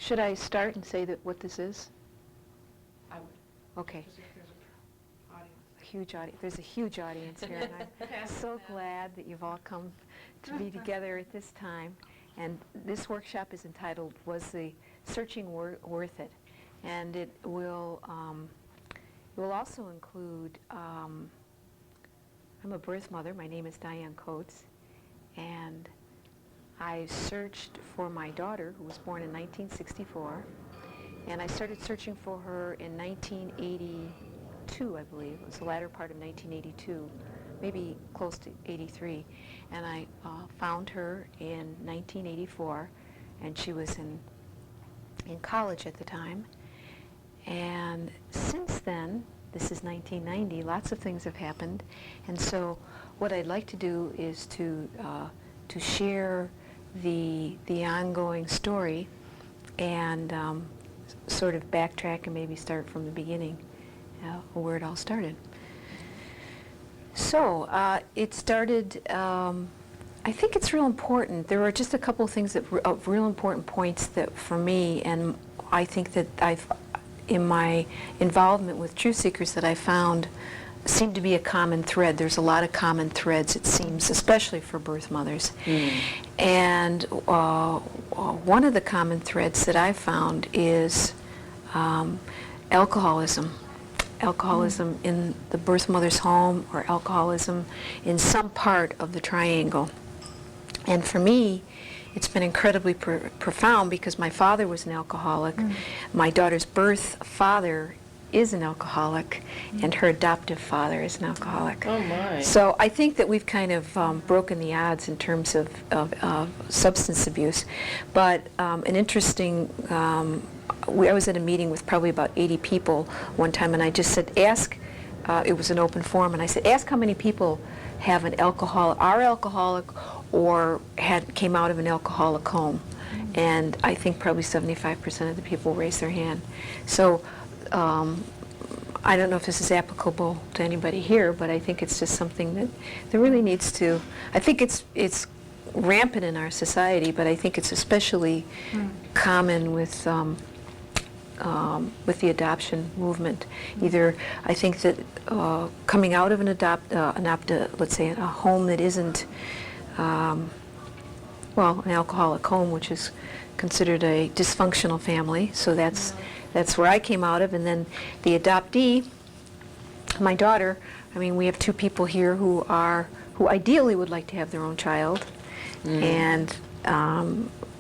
Should I start and say that what this is? I would. Okay. There's an audience. A huge audience. There's a huge audience here, and I'm so glad that you've all come to be together at this time. And this workshop is entitled, Was the Searching Worth It? And it will also include, I'm a birth mother. My name is Diane Coates, and I searched for my daughter, who was born in 1964, and I started searching for her in 1982, I believe. It was the latter part of 1982, maybe close to 83. And I found her in 1984, and she was in college at the time. And since then, this is 1990, lots of things have happened. And so what I'd like to do is to share the ongoing story and sort of backtrack and maybe start from the beginning, where it all started. So it started, I think it's real important. There are just a couple of things of real important points that for me, and I think that in my involvement with Truth Seekers, that I found seem to be a common thread. There's a lot of common threads, it seems, especially for birth mothers. And one of the common threads that I found is alcoholism. Alcoholism in the birth mother's home, or alcoholism in some part of the triangle. And for me, it's been incredibly profound because my father was an alcoholic. My daughter's birth father is an alcoholic, and her adoptive father is an alcoholic. Oh my. So I think that we've kind of broken the odds in terms of substance abuse. But an interesting, I was at a meeting with probably about 80 people one time, and I just said, ask, it was an open forum, and I said, ask how many people have an are alcoholic or came out of an alcoholic home. And I think probably 75% of the people raised their hand. So I don't know if this is applicable to anybody here, but I think it's just something that really needs to, I think it's rampant in our society, but I think it's especially common with the adoption movement. Either, I think that coming out of let's say a home that isn't, an alcoholic home, which is considered a dysfunctional family, so that's where I came out of. And then the adoptee, my daughter, I mean, we have two people here who ideally would like to have their own child. And,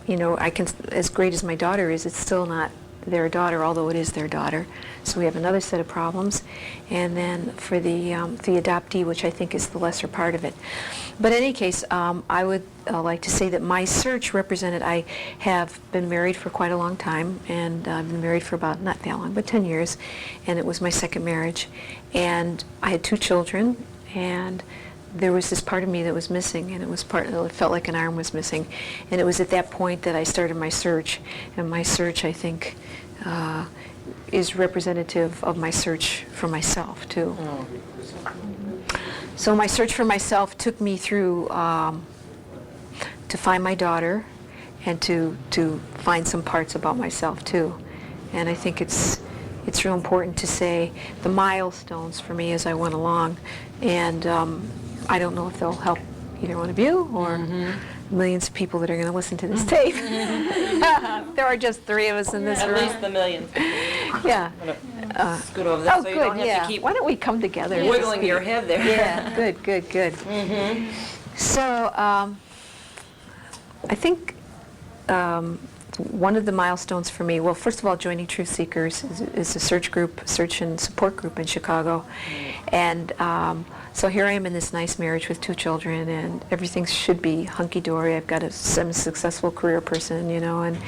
you know, as great as my daughter is, it's still not their daughter, although it is their daughter. So we have another set of problems. And then for the adoptee, which I think is the lesser part of it. But in any case, I would like to say that my search represented, I have been married for quite a long time, and I've been married for about, not that long, but 10 years, and it was my second marriage. And I had 2 children, and there was this part of me that was missing, and it felt like an arm was missing. And it was at that point that I started my search, and my search, I think, is representative of my search for myself, too. So my search for myself took me through to find my daughter and to find some parts about myself, too. And I think it's real important to say the milestones for me as I went along. And I don't know if they'll help either one of you or millions of people that are going to listen to this tape. There are just 3 of us in this room. At least the millions. Yeah. Scoot over there so you don't have to keep Why don't we come together? wiggling your head there. Yeah, good. So I think one of the milestones for me, well, first of all, joining Truth Seekers is a search and support group in Chicago. And so here I am in this nice marriage with 2 children, and everything should be hunky-dory. I'm a successful career person, you know, and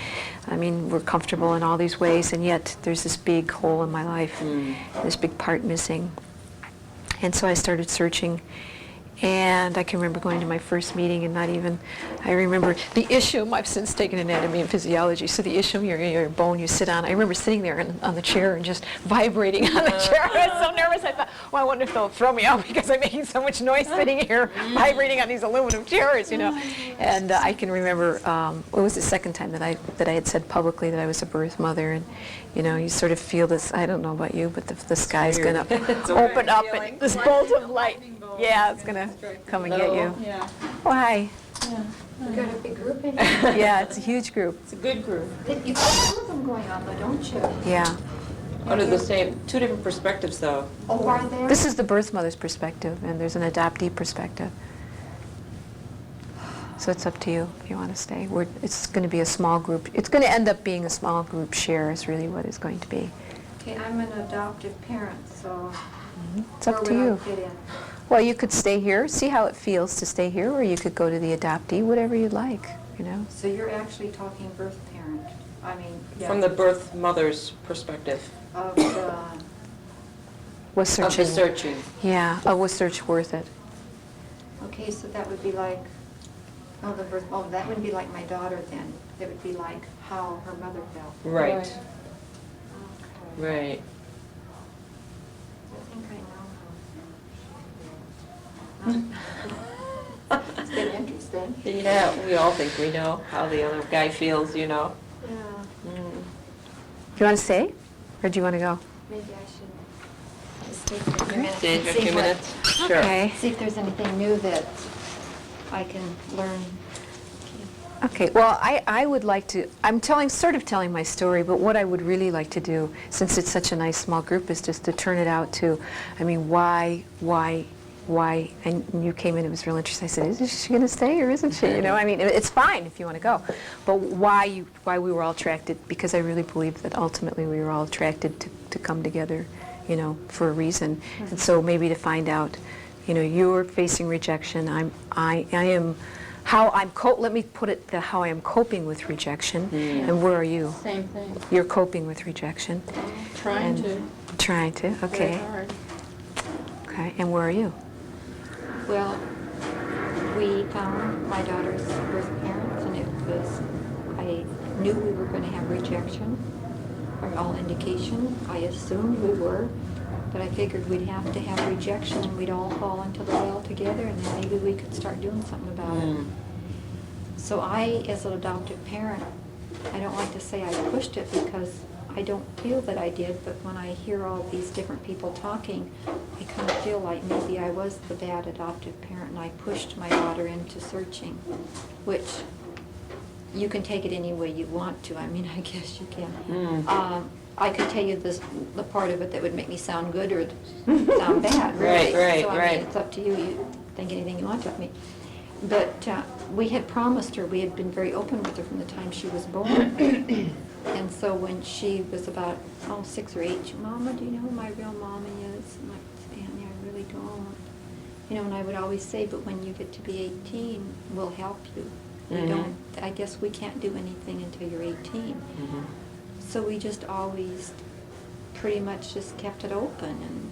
I mean, we're comfortable in all these ways, and yet there's this big hole in my life, this big part missing. And so I started searching, And I can remember going to my first meeting and not even, I remember the ischium, I've since taken anatomy and physiology, so the ischium, your bone you sit on, I remember sitting there on the chair and just vibrating on the chair. I was so nervous, I thought, well, I wonder if they'll throw me out because I'm making so much noise sitting here, vibrating on these aluminum chairs, you know. And I can remember, it was the second time that I had said publicly that I was a birth mother, and you know, you sort of feel this, I don't know about you, but the sky's going to open up and this bolt of light, yeah, it's going to come and get you. Yeah. Oh, hi. You got a big group in here? Yeah, it's a huge group. It's a good group. You've got some of them going on, though, don't you? Yeah. Under the same, two different perspectives though. Oh, are there? This is the birth mother's perspective, and there's an adoptee perspective. So it's up to you if you want to stay. It's going to be a small group. It's going to end up being a small group share is really what it's going to be. Okay, I'm an adoptive parent, so It's up to where would I you. fit in? Well, you could stay here, see how it feels to stay here, or you could go to the adoptee, whatever you'd like, you know. So you're actually talking birth parent, I mean, yeah, From the birth mother's perspective. of the, Was Of the searching. searching. Yeah, was search worth it? okay, so that would be like, that wouldn't be like my daughter then. It would be like how her mother felt. Right, Okay. right. I think I know how. It's been interesting. Yeah, we all think we know how the other guy feels, you know. Yeah, Do you want to stay, or do you want to go? maybe I should just stay for a few minutes. Stay and for a see few what- minutes. Sure. Okay. See if there's anything new that I can learn. Okay, well, I would like to, sort of telling my story, but what I would really like to do, since it's such a nice small group, is just to turn it out to, I mean, why, and you came in, it was real interesting. I said, is she going to stay or isn't she? You know, I mean, it's fine if you want to go, but why we were all attracted, because I really believe that ultimately we were all attracted to come together, you know, for a reason. And so maybe to find out, you know, you're facing rejection, I am, let me put it, how I am coping with rejection, and where are you? Same thing. You're coping with rejection. Trying to. Trying to, Very okay. hard. Okay, and where are you? Well, we found my daughter's birth parents, and it was, I knew we were going to have rejection from all indication. I assumed we were, but I figured we'd have to have rejection and we'd all fall into the well together, and then maybe we could start doing something about it. So I, as an adoptive parent, I don't like to say I pushed it because I don't feel that I did, but when I hear all these different people talking, I kind of feel like maybe I was the bad adoptive parent and I pushed my daughter into searching, which you can take it any way you want to. I mean, I guess you can. I could tell you the part of it that would make me sound good or sound bad, really. Right, So, I right. mean, it's up to you. You think anything you want to of me. But we had promised her, we had been very open with her from the time she was born. And so when she was about 6 or 8, she, Mama, do you know who my real mommy is? And I said, Annie, I really don't. You know, and I would always say, but when you get to be 18, we'll help you. We don't, I guess we can't do anything until you're 18. So we just always pretty much just kept it open. And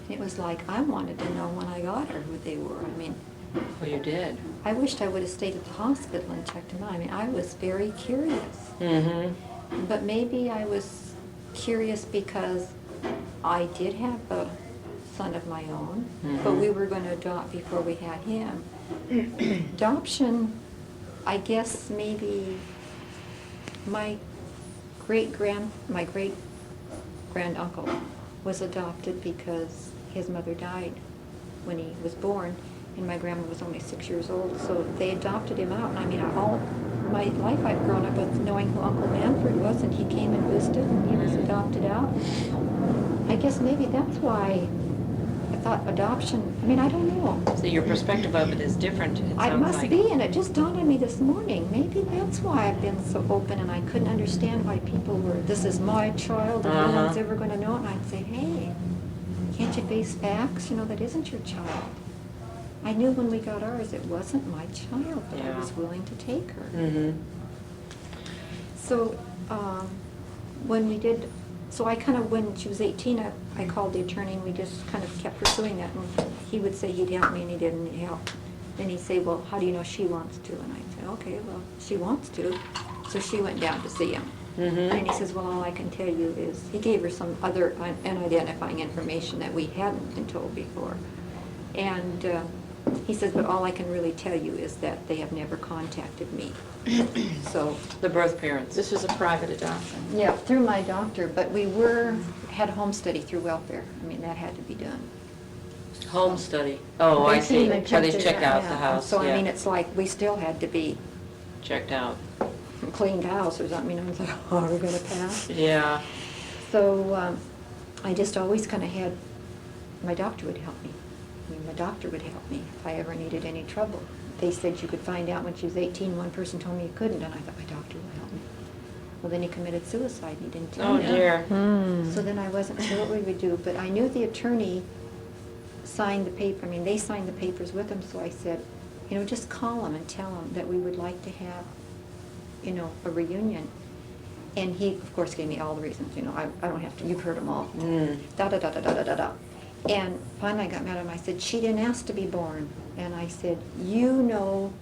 it was like, I wanted to know when I got her who they were. I mean, Well, you did. I wished I would have stayed at the hospital and checked them out. I mean, I was very curious. Mm-hmm. But maybe I was curious because I did have a son of my own, but we were going to adopt before we had him. Adoption, I guess maybe my great-granduncle was adopted because his mother died when he was born, and my grandma was only 6 years old, so they adopted him out. And I mean, all my life I've grown up with knowing who Uncle Manfred was, and he came and visited, and he was adopted out. I guess maybe that's why I thought adoption, I mean, I don't know. So your perspective of it is different, it I sounds must like. be, and it just dawned on me this morning. Maybe that's why I've been so open, and I couldn't understand why people were, this is my child, and no one's ever going to know it. And I'd say, hey, can't you face facts? You know, that isn't your child. I knew when we got ours, it wasn't my child, but I Yeah. was willing to take her. Mm-hmm. So when we did So I kind of, when she was 18, I called the attorney and we just kind of kept pursuing that. And he would say he'd help me and he didn't help. Then he'd say, well, how do you know she wants to? And I'd say, okay, well, she wants to. So she went down to see him. And he says, well, all I can tell you is, he gave her some other unidentifying information that we hadn't been told before. And he says, but all I can really tell you is that they have never contacted me. So, The birth parents. This is a private adoption. yeah, through my doctor, but we had home study through welfare. I mean, that had to be done. Home study. Oh, I They see. came and Where they checked it check out the yeah. house, So, I mean, yeah. it's like, we still had to be Checked out. cleaned house or something. I was like, oh, are we gonna pass? Yeah. So I just always kind of had, my doctor would help me. I mean, my doctor would help me if I ever needed any trouble. They said you could find out when she was 18. One person told me you couldn't, and I thought my doctor would help me. Well, then he committed suicide, and he didn't tell Oh, me. dear. So then I wasn't sure what we would do, but I knew the attorney signed the paper. I mean, they signed the papers with him, so I said, you know, just call him and tell him that we would like to have, you know, a reunion. And he, of course, gave me all the reasons, you know, I don't have to, you've heard them all. Da, da, da, da, da, da, da, da. And finally I got mad at him. I said, she didn't ask to be born. And I said, you know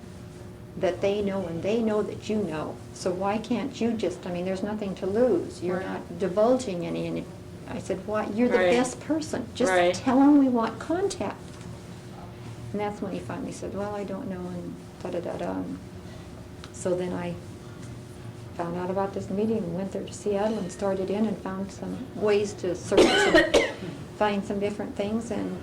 that they know and they know that you know. So why can't you just, I mean, there's nothing to lose. You're Right. not divulging any. And I said, why? You're the Right. best person. Just Right. tell them we want contact. And that's when he finally said, well, I don't know, and da-da-da-da. So then I found out about this meeting and went there to Seattle and started in and found some ways to search and find some different things. And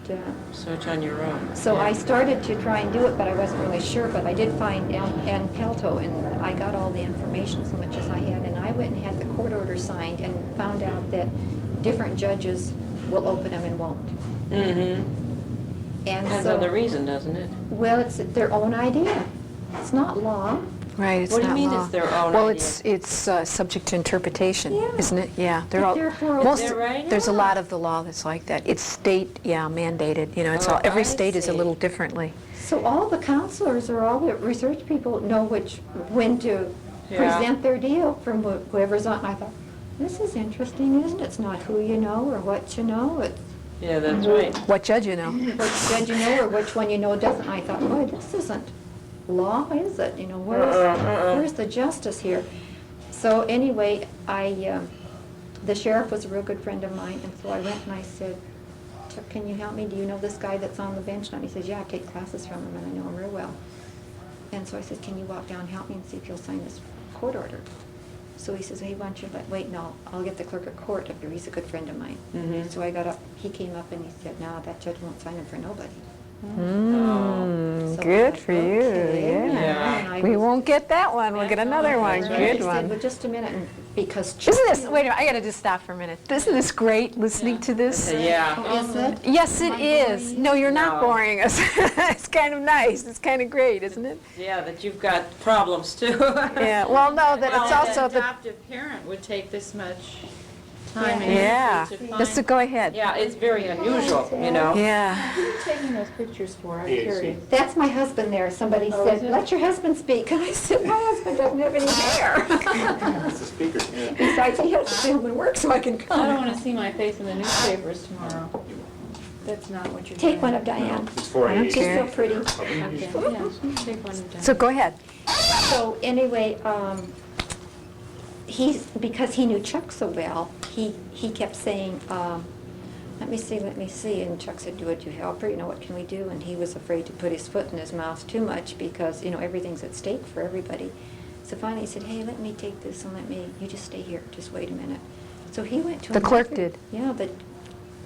Search on your own. so Yeah. I started to try and do it, but I wasn't really sure. But I did find Ann Pelto, and I got all the information as much as I had. And I went and had the court order signed and found out that different judges will open them and won't. Mm-hmm. And Depends so, on the reason, doesn't it? well, it's their own idea. It's not law. Right, it's What do you not mean law. it's their own Well, idea? it's subject to interpretation, Yeah. isn't it? Yeah. But all- therefore- most- They're right, There's a yeah. lot of the law that's like that. It's state, mandated, you know, it's Oh, all, every I state is a see. little differently. So all the counselors or all the research people know when to Yeah. present their deal from whoever's on. I thought, this is interesting, isn't it? It's not who you know or what you know. It's Yeah, that's right. What judge you know? which judge you know or which one you know doesn't. I thought, boy, this isn't law, is it? You know, where's the justice here? So anyway, the sheriff was a real good friend of mine, and so I went and I said, Chuck, can you help me? Do you know this guy that's on the bench now? And he says, yeah, I take classes from him and I know him real well. And so I said, can you walk down and help me and see if he'll sign this court order? So he says, hey, why don't you wait, no, I'll get the clerk of court up here. He's a good friend of mine. Mhm. So I got up, he came up and he said, no, that judge won't sign him for nobody. Oh. So Good I for thought, you, okay. Yeah. And I We was- won't get that one, we'll get another one, So I good just said, well, one. just a minute, and because. Isn't this, wait a minute, I gotta just stop for a minute. Isn't this great, listening to this? Yeah. Oh, is it? Yes, it Am I is. boring? No, you're not No. boring us. It's kind of nice, it's kind of great, isn't it? Yeah, that you've got problems too. Yeah, well, no, that it's also The the, adoptive parent would take this much time and yeah, energy to just to find. go ahead. Yeah, it's very unusual, you know? Yeah. Who are you taking those pictures for? I'm Yeah, curious. That's my husband there. Somebody Oh, said, is it? let your husband speak. And I said, my husband doesn't have any hair. That's the speaker, yeah. Besides, he has to stay home and work so I can I don't come. want to see my face in the newspapers tomorrow. That's not what you're doing. Take one of Diane. It's for I don't a. She's so care. pretty. Okay, yeah, take one of them. So go ahead. So anyway, because he knew Chuck so well, he kept saying, let me see. And Chuck said, would you help her? You know, what can we do? And he was afraid to put his foot in his mouth too much because, you know, everything's at stake for everybody. So finally he said, hey, let me take this and you just stay here. Just wait a minute. So he went to The clerk another- did. Yeah,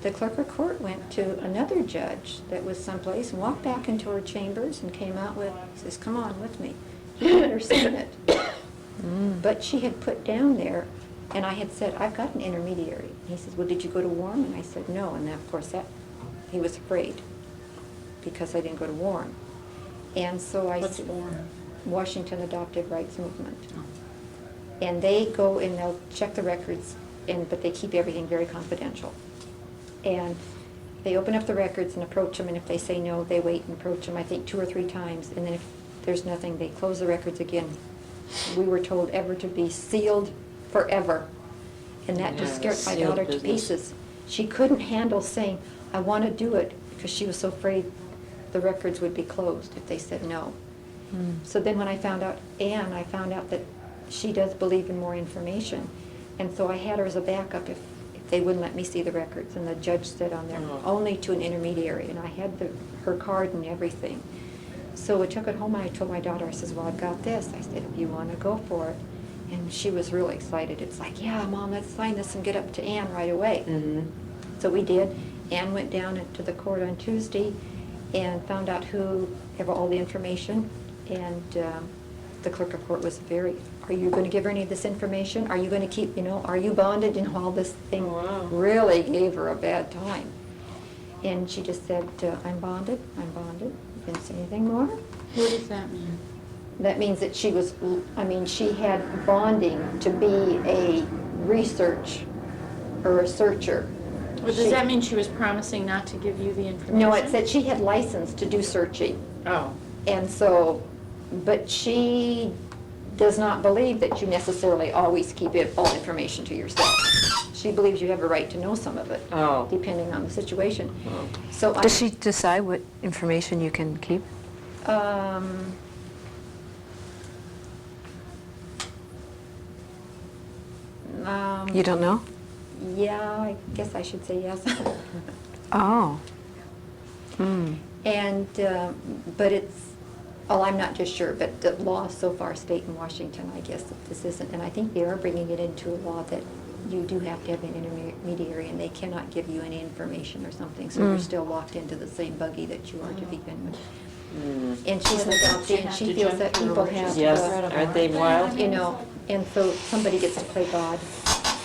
the clerk of court went to another judge that was someplace and walked back into her chambers and came out with, says, come on with me. He let her sign it. But she had put down there, and I had said, I've got an intermediary. He says, well, did you go to Warren? And I said, no. And then, of course, he was afraid because I didn't go to Warren. And so I What's said, Warren? Washington Adoptive Rights Movement. And they go and they'll check the records, but they keep everything very confidential. And they open up the records and approach them, and if they say no, they wait and approach them, I think 2 or 3 times. And then if there's nothing, they close the records again. We were told ever to be sealed forever. And that just Yeah, scared my sealed daughter to business. pieces. She couldn't handle saying, I want to do it, because she was so afraid the records would be closed if they said no. So then when I found out Anne, I found out that she does believe in more information. And so I had her as a backup if they wouldn't let me see the records. And the judge said on there, Oh. only to an intermediary. And I had her card and everything. So I took it home and I told my daughter, I says, well, I've got this. I said, if you want to go for it. And she was really excited. It's like, yeah, Mom, let's sign this and get up to Anne right away. Mm-hmm. So we did. Anne went down to the court on Tuesday and found out who have all the information. And the clerk of court was very, are you going to give her any of this information? Are you going to keep, are you bonded? And all this thing Wow. really gave her a bad time. And she just said, I'm bonded, I'm bonded. Didn't say anything more. What does that mean? That means that she was, she had bonding to be a research or a searcher. Well, does that mean she was promising not to give you the information? No, it said she had license to do searching. Oh. And so, but she does not believe that you necessarily always keep all information to yourself. She believes you have a right to know some of it, Oh. depending on the situation. Oh. So Does she decide what information you can keep? You don't know? Yeah, I guess I should say yes. Oh. Hmm. And, but it's, I'm not just sure, but the law so far, state in Washington, I guess, that this isn't, and I think they are bringing it into a law that you do have to have an intermediary, and they cannot give you any information or something, so you're still locked into the same buggy that you are to begin with. Mm. And she's an adoptee, and she feels that people have, Yes, aren't they wild? and so somebody gets to play God.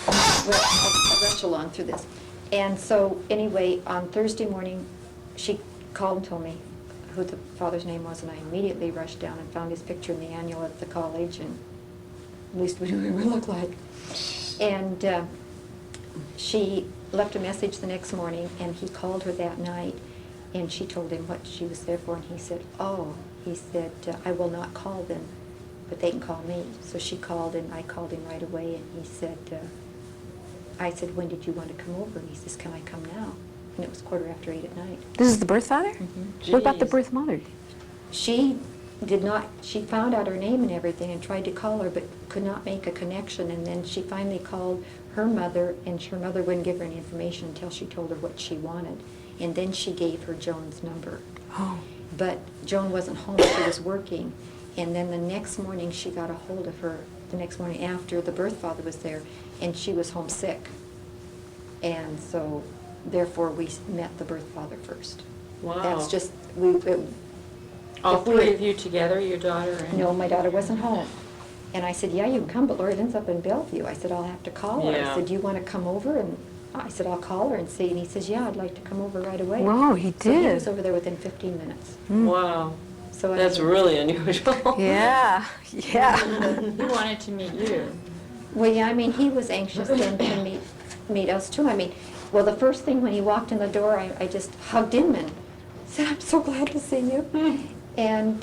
I rush along through this. And so, anyway, on Thursday morning, she called and told me who the father's name was, and I immediately rushed down and found his picture in the annual at the college, and at least we knew what he looked like. And she left a message the next morning, and he called her that night, and she told him what she was there for, and he said, I will not call them, but they can call me. So she called, and I called him right away, and he said, I said, when did you want to come over? And he says, can I come now? And it was 8:15 at night. This is the birth father? What about the Jeez. birth mother? She did not, she found out her name and everything and tried to call her, but could not make a connection. And then she finally called her mother, and her mother wouldn't give her any information until she told her what she wanted. And then she gave her Joan's number. Oh. But Joan wasn't home, she was working. And then the next morning, she got a hold of her, the next morning after the birth father was there, and she was homesick. And so, therefore, we met the birth father first. Wow. That's just, All if we- three of you together, your daughter and... No, my daughter wasn't home. And I said, yeah, you can come, but Lori Lynn's up in Bellevue. I said, I'll have to call her. Yeah. I said, do you want to come over? And I said, I'll call her and see. And he says, yeah, I'd like to come over right away. Whoa, he So he did. was over there within 15 minutes. Wow. So I That's said, really unusual. Yeah, yeah. He wanted to meet you. Well, yeah, he was anxious then to meet us too. Well, the first thing when he walked in the door, I just hugged him and said, I'm so glad to see you. And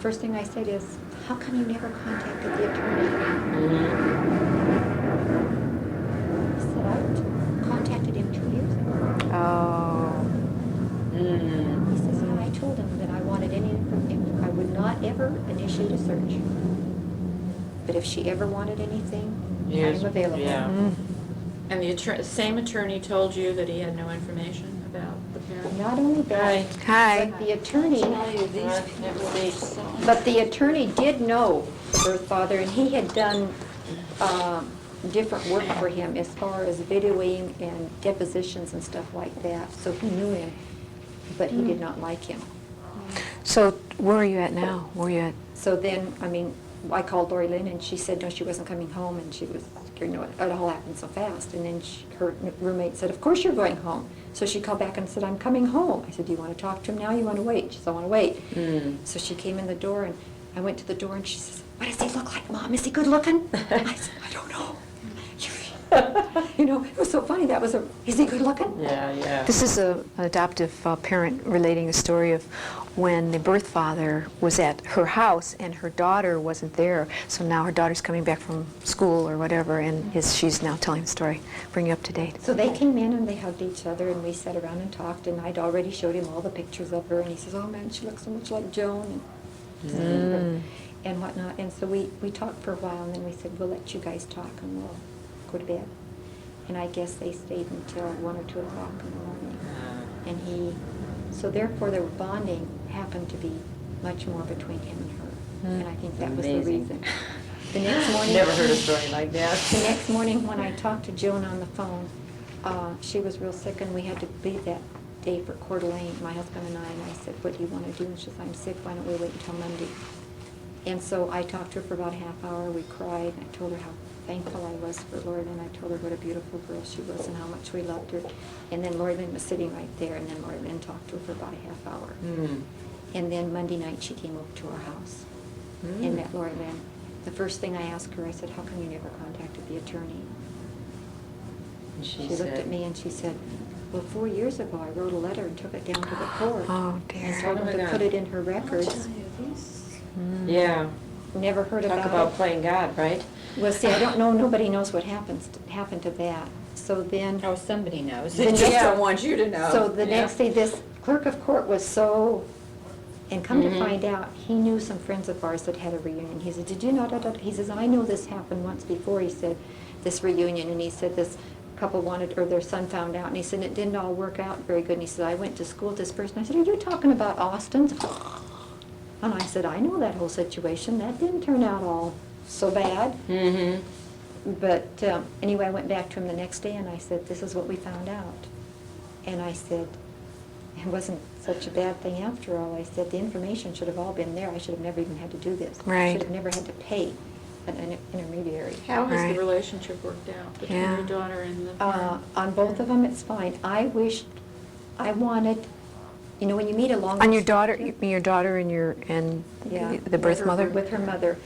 first thing I said is, how come you never contacted the attorney? He said, I contacted him 2 years ago. Oh. Mm. He says, yeah, I told him that I wanted any information. I would not ever initiate a search. But if she ever wanted anything, Yes, I'm available. yeah. And the same attorney told you that he had no information about the parent? Not only Hi. that, Hi. but the attorney, Never see. but the attorney did know the birth father, and he had done different work for him as far as videoing and depositions and stuff like that. So he knew him, but he did not like him. So where are you at now? Where are you at? So then, I called Lori Lynn, and she said no, she wasn't coming home, and she was, it all happened so fast. And then her roommate said, of course you're going home. So she called back and said, I'm coming home. I said, do you want to talk to him now? You want to wait? She said, I want to wait. Mm. So she came in the door, and I went to the door, and she says, what does he look like, Mom? Is he good looking? I said, I don't know. It was so funny. Is he good looking? Yeah, yeah. This is an adoptive parent relating a story of when the birth father was at her house and her daughter wasn't there. So now her daughter's coming back from school or whatever, and she's now telling the story, bring you up to date. So they came in and they hugged each other, and we sat around and talked, and I'd already showed him all the pictures of her, and he says, oh man, she looks so much like Joan, and whatnot. And so we talked for a while, and then we said, we'll let you guys talk, and we'll go to bed. And I guess they stayed until 1 or 2 o'clock in the morning. And so therefore their bonding happened to be much more between him and her. And I think that was the Amazing. reason. The next morning. Never heard a story like that. The next morning, when I talked to Joan on the phone, she was real sick, and we had to be that day for Coeur d'Alene, my husband and I said, what do you want to do? And she said, I'm sick, why don't we wait until Monday? And so I talked to her for about a half hour, we cried, and I told her how thankful I was for Lord, and I told her what a beautiful girl she was and how much we loved her. And then Lori Lynn was sitting right there, and then Lori Lynn talked to her for about a half hour. And then Monday night, she came over to our house and met Lori Lynn. The first thing I asked her, I said, how come you never contacted the attorney? And She looked at me and she said, well, 4 years ago, I wrote a letter and took it down to the court. Oh, dear. And told Oh, them my to God. put it in her records. Yeah. Never heard Talk about about it. playing God, right? Well, see, I don't know, nobody knows what happened to that. So then, Oh, somebody knows. The They just next- don't want you to know. so the Yeah. next day, this clerk of court was so, and come to Mhm. find out, he knew some friends of ours that had a reunion. He said, did you know, he says, I know this happened once before, he said, this reunion, and he said this couple wanted, or their son found out, and he said, it didn't all work out very good, and he said, I went to school with this person. I said, are you talking about Austin? And I said, I know that whole situation, that didn't turn out all so bad. Mm-hmm. But anyway, I went back to him the next day and I said, this is what we found out. And I said, it wasn't such a bad thing after all. I said, the information should have all been there. I should have never even had to do this. I Right. should have never had to pay an intermediary. How has Right. the relationship worked out between Yeah. your daughter and the parent? On both of them, it's fine. I wanted, you know, when you meet a long. On your daughter, you mean your daughter and Yeah, the birth with her- mother? With her mother,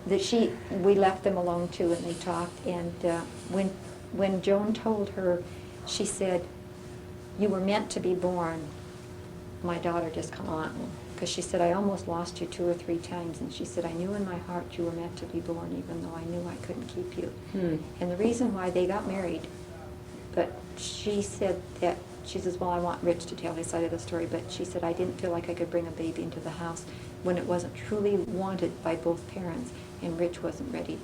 we left them alone too, and they talked, and when Joan told her, she said, you were meant to be born, my daughter just come on, because she said, I almost lost you 2 or 3 times, and she said, I knew in my heart you were meant to be born, even though I knew I couldn't keep you. And the reason why they got married, but she said that, she says, well, I want Rich to tell his side of the story, but she said, I didn't feel like I could bring a baby into the house when it wasn't truly wanted by both parents, and Rich wasn't ready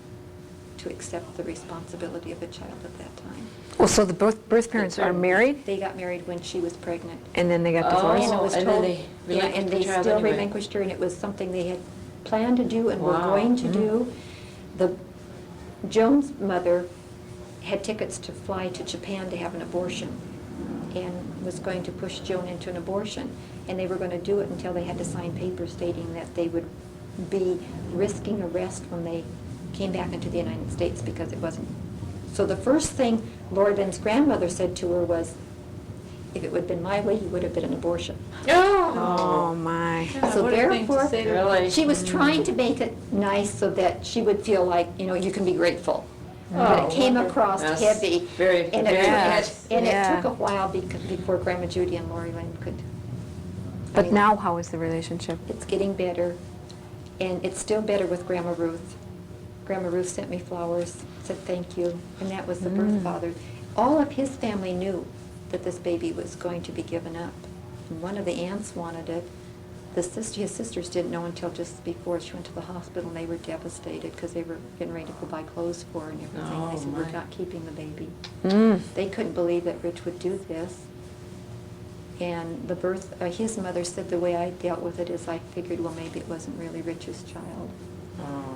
to accept the responsibility of a child at that time. Well, so the birth parents are married, They got married when she was pregnant. and then they got Oh. divorced? And it was and then told, they yeah, relinquished and the they child still anyway. relinquished her, and it was something they had planned to do and were Wow. going to do. Joan's mother had tickets to fly to Japan to have an abortion, and was going to push Joan into an abortion, and they were going to do it until they had to sign papers stating that they would be risking arrest when they came back into the United States, because it wasn't. So the first thing Lori Lynn's grandmother said to her was, if it would have been my way, you would have been an abortion. Oh, my. Yeah, So what a thing to therefore, say to- Really? she was trying to make it nice so that she would feel like, you know, you can be grateful. But Oh, it came wonderful. across That's heavy. very- and it very took- good. And Yeah. it took a while before Grandma Judy and Lori Lynn could. I But mean, now, how is the relationship? it's getting better, and it's still better with Grandma Ruth. Grandma Ruth sent me flowers, said thank you, and that was the birth father. All of his family knew that this baby was going to be given up. And one of the aunts wanted it. His sisters didn't know until just before she went to the hospital, and they were devastated because they were getting ready to go buy clothes for her and everything. Oh, They said, my. we're not keeping the baby. Mm. They couldn't believe that Rich would do this. And his mother said the way I dealt with it is I figured, well, maybe it wasn't really Rich's child. Oh.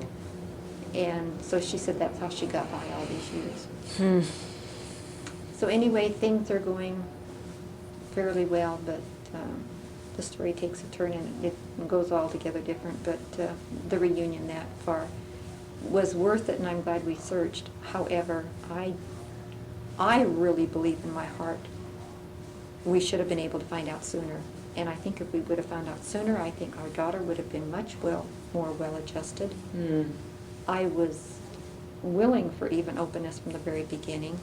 And so she said that's how she got by all these years. Hmm. So anyway, things are going fairly well, but the story takes a turn and it goes altogether different. But the reunion that far was worth it, and I'm glad we searched. However, I really believe in my heart we should have been able to find out sooner. And I think if we would have found out sooner, I think our daughter would have been much more well-adjusted. Mm. I was willing for even openness from the very beginning,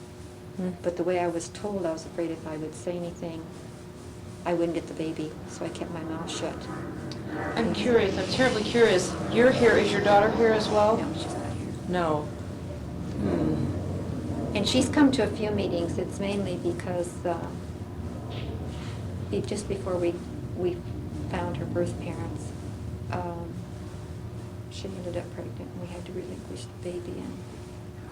Mm. but the way I was told, I was afraid if I would say anything, I wouldn't get the baby, so I kept my mouth shut. I'm curious, I'm terribly curious. You're here, is your daughter here as well? No, she's not here. No. And she's come to a few meetings. It's mainly because just before we found her birth parents, she ended up pregnant and we had to relinquish the baby.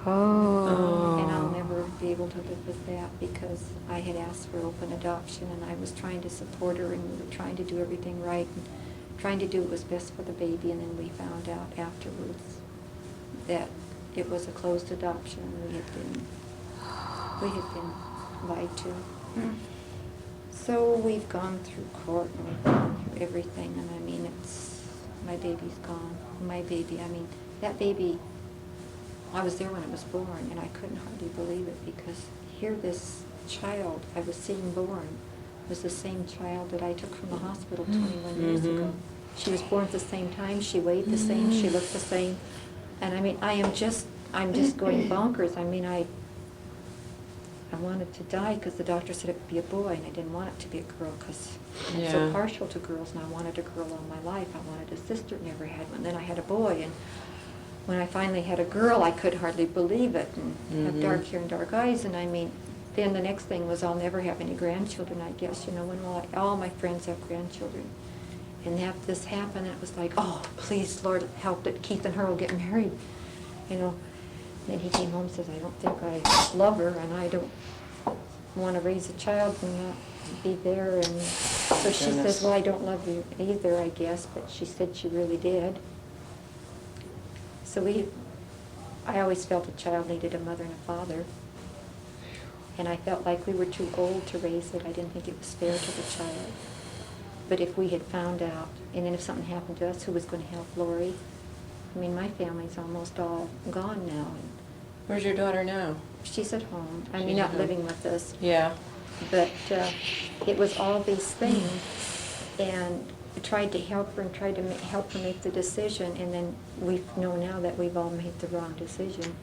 Oh. And I'll never be able to live with that because I had asked for open adoption and I was trying to support her and we were trying to do everything right and trying to do what was best for the baby, and then we found out afterwards that it was a closed adoption. We had been lied to. So we've gone through court and we've gone through everything, and I mean, my baby's gone. My baby, I mean, that baby, I was there when it was born, and I couldn't hardly believe it because here this child I was seeing born was the same child that I took from the hospital 21 years ago. She was born at the same time, she weighed the same, she looked the same. And I mean, I'm just going bonkers. I mean, I wanted to die because the doctor said it would be a boy, and I didn't want it to be a girl because I'm so Yeah. partial to girls, and I wanted a girl all my life. I wanted a sister, never had one. Then I had a boy, and when I finally had a girl, I could hardly believe it, and have dark hair and dark eyes, and I mean, then the next thing was I'll never have any grandchildren, I guess. You know, when will all my friends have grandchildren? And this happened, and it was like, oh, please, Lord, help that Keith and her will get married, you know. Then he came home and says, I don't think I love her, and I don't want to raise a child and not be there. And so she says, well, I don't love you either, I guess, but she said she really did. So I always felt a child needed a mother and a father. And I felt like we were too old to raise it. I didn't think it was fair to the child. But if we had found out, and then if something happened to us, who was going to help Lori? I mean, my family's almost all gone now. And Where's your daughter now? she's at home. I She's mean, at not home. living with us. Yeah. But it was all these things, and I tried to help her and tried to help her make the decision, and then we know now that we've all made the wrong decision.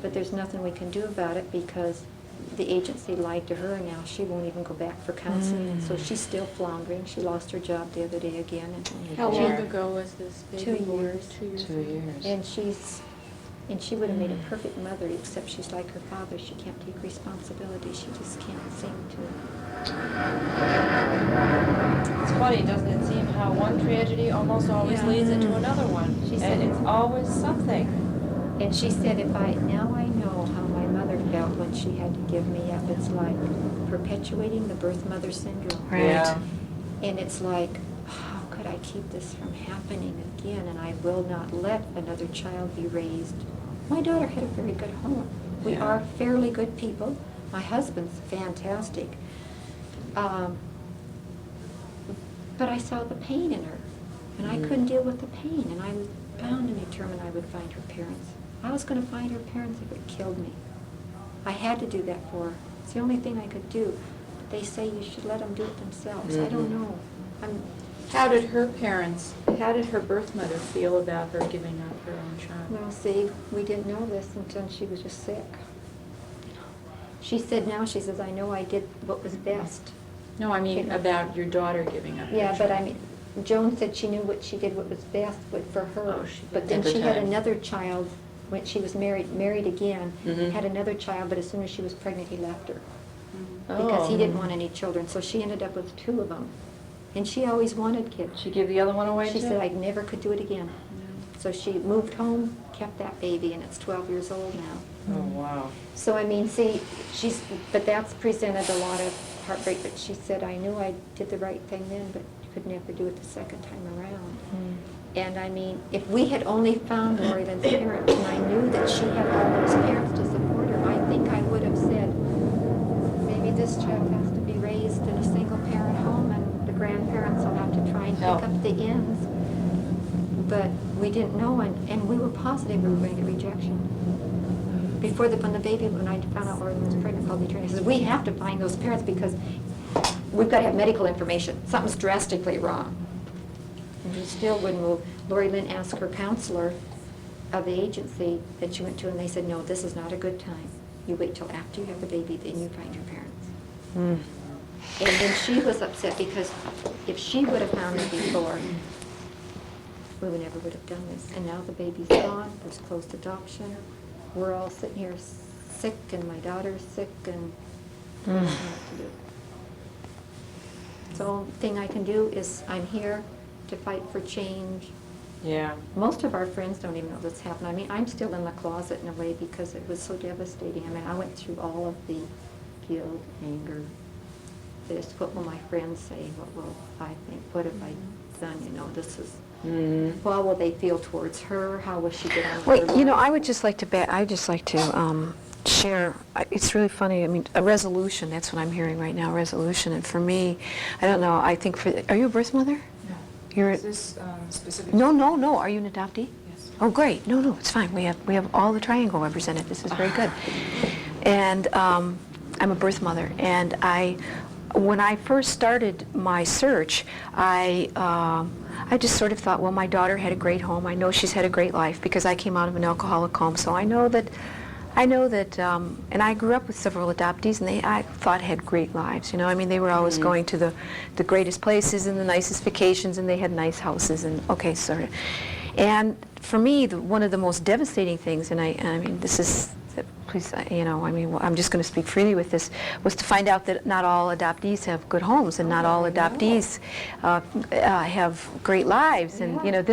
But there's nothing we can do about it because the agency lied to her, and now she won't even go back for counseling, and so she's still floundering. She lost her job the other day again. And How she- long ago was this baby 2 born? years. 2 years. 2 years. And she would have made a perfect mother, except she's like her father. She can't take responsibility. She just can't seem to. It's funny, doesn't it seem how one tragedy almost always Yeah. leads into another one? She said- And it's always something. And she said, now I know how my mother felt when she had to give me up. It's like perpetuating the birth mother syndrome. Right. Yeah. And it's like, how could I keep this from happening again? And I will not let another child be raised. My daughter had a very good home. We Yeah. are fairly good people. My husband's fantastic. But I saw the pain in her, and I couldn't deal with the pain, and I was bound and determined I would find her parents. I was going to find her parents if it killed me. I had to do that for her. It's the only thing I could do. But they say you should let them do it themselves. I don't know. How did her birth mother feel about her giving up her own child? Well, see, we didn't know this until she was just sick. She said now, she says, I know I did what was best. No, I mean about your daughter giving up her Yeah, but I child. mean, Joan said she knew what she did, what was best for her. Oh, she did. But then At the she had time. another child when she was married again, Mhm. had another child, but as soon as she was pregnant, he left her. Mhm. Because he Oh. didn't want any children, so she ended up with 2 of them. And she always wanted kids. She give the other one away She too? said, I never could do it again. So she moved home, kept that baby, and it's 12 years old now. Oh, wow. So, I mean, see, but that's presented a lot of heartbreak, but she said, I knew I did the right thing then, but could never do it the second time around. And I mean, if we had only found Lori Lynn's parents, and I knew that she had all those parents to support her, I think I would have said, maybe this child has to be raised in a single-parent home, and the grandparents will have to try and pick Help. up the ends. But we didn't know, and we were positive we were going to get rejection. Before when I found out Lori Lynn was pregnant, called the attorney, says, we have to find those parents because we've got to have medical information. Something's drastically wrong. And he still wouldn't move. Lori Lynn asked her counselor of the agency that she went to, and they said, no, this is not a good time. You wait till after you have the baby, then you find your parents. And then she was upset because if she would have found me before, we would never would have done this. And now the baby's gone, there's closed adoption. We're all sitting here sick, and my daughter's sick, and I don't know what to do. So the only thing I can do is I'm here to fight for change. Yeah. Most of our friends don't even know this happened. I mean, I'm still in the closet in a way because it was so devastating. I mean, I went through all of the guilt, anger. This, what will my friends say? What will I think? What have I done? You know, this is, well, will they feel towards her? How will she get on with her Well, you know, life? I would just like to share, it's really funny, I mean, a resolution, that's what I'm hearing right now, resolution. And for me, I don't know, I think are you a birth mother? No. You're Is this specific? No, are you an adoptee? Yes. Oh, great. No, it's fine. We have all the triangle represented. This is very good. And I'm a birth mother, and when I first started my search, I just sort of thought, well, my daughter had a great home. I know she's had a great life because I came out of an alcoholic home, so I know that, and I grew up with several adoptees, and I thought had great lives. You know, I mean, they were always going to the greatest places and the nicest vacations, and they had nice houses, and okay, sort of. And for me, one of the most devastating things, and I mean, this is, please, you know, I mean, I'm just going to speak freely with this, was to find out that not all adoptees have good homes, and not all adoptees have great lives. And, you know,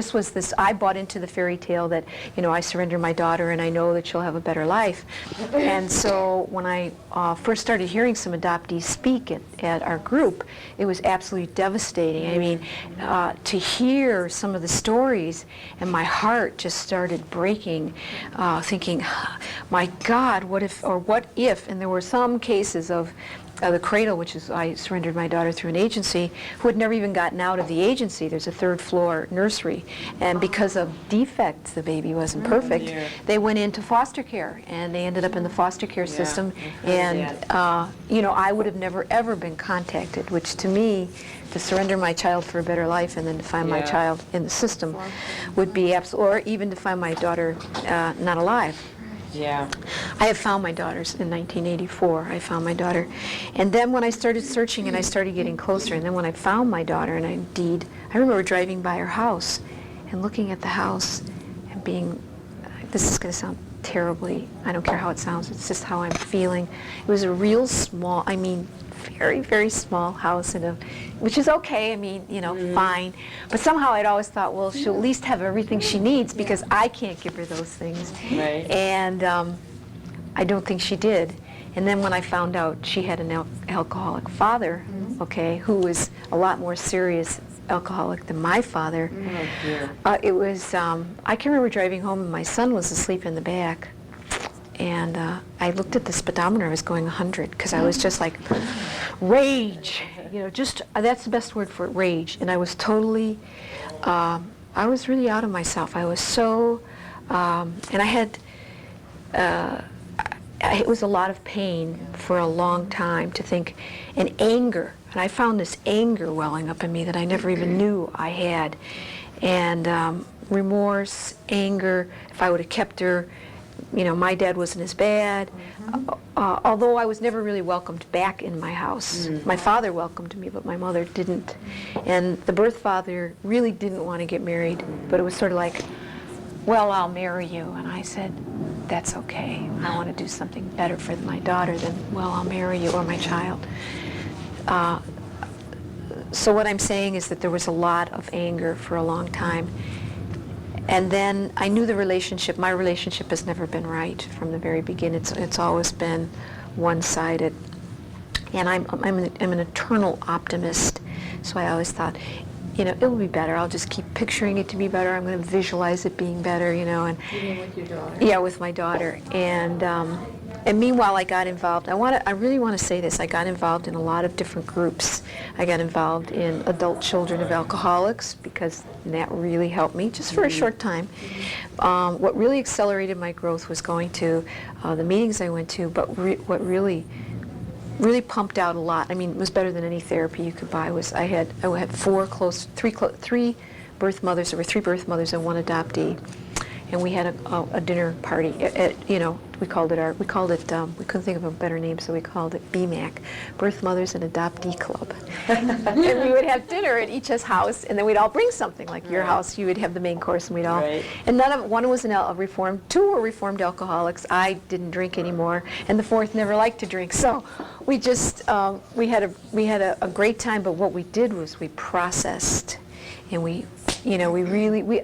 I bought into the fairy tale that, you know, I surrender my daughter and I know that she'll have a better life. And so when I first started hearing some adoptees speak at our group, it was absolutely devastating. I mean, to hear some of the stories, and my heart just started breaking, thinking, my God, what if, and there were some cases of the Cradle, which is, I surrendered my daughter through an agency, who had never even gotten out of the agency. There's a third floor nursery, and because of defects, the baby wasn't perfect, they went into foster care, and they ended up in the foster care system, and you know, I would have never ever been contacted, which to me, to surrender my child for a better life and then to find my child in the system would be absolute, or even to find my daughter not alive. Yeah. I have found my daughters in 1984. I found my daughter. And then when I started searching and I started getting closer, and then when I found my daughter, and I remember driving by her house and looking at the house and being, this is going to sound terribly, I don't care how it sounds, it's just how I'm feeling. It was a real small, I mean, very, very small house, which is okay, I mean, you know, fine. But somehow I'd always thought, well, she'll at least have everything she needs because I can't give her those things. Right. And I don't think she did. And then when I found out she had an alcoholic father, okay, who was a lot more serious alcoholic than my father, it was, I can remember driving home and my son was asleep in the back. And I looked at the speedometer, I was going 100, because I was just like, rage, you know, just, that's the best word for it, rage. And I was totally, I was really out of myself. I was so, and I had, it was a lot of pain for a long time to think, and anger. And I found this anger welling up in me that I never even knew I had. And remorse, anger, if I would have kept her, you know, my dad wasn't as bad, although I was never really welcomed back in my house. My father welcomed me, but my mother didn't. And the birth father really didn't want to get married, but it was sort of like, well, I'll marry you. And I said, that's okay. I want to do something better for my daughter than, well, I'll marry you or my child. So what I'm saying is that there was a lot of anger for a long time. And then I knew my relationship has never been right from the very beginning. It's always been one-sided. And I'm an eternal optimist, so I always thought, you know, it'll be better. I'll just keep picturing it to be better. I'm going to visualize it being better, you know. And Even with your daughter? yeah, with my daughter. And meanwhile, I got involved. I really want to say this. I got involved in a lot of different groups. I got involved in adult children of alcoholics because that really helped me, just for a short time. What really accelerated my growth was going to the meetings I went to, but what really pumped out a lot. I mean, it was better than any therapy you could buy. I had three birth mothers. There were three birth mothers and one adoptee. and we had a dinner party. We called it we couldn't think of a better name, so we called it BMAC, Birth Mothers and Adoptee Club. And we would have dinner at each's house, and then we'd all bring something. Like your house, you would have the main course, and we'd all. Right. And one was a Reformed, two were Reformed alcoholics. I didn't drink anymore, and the fourth never liked to drink. So we just we had a great time. But what we did was we processed, and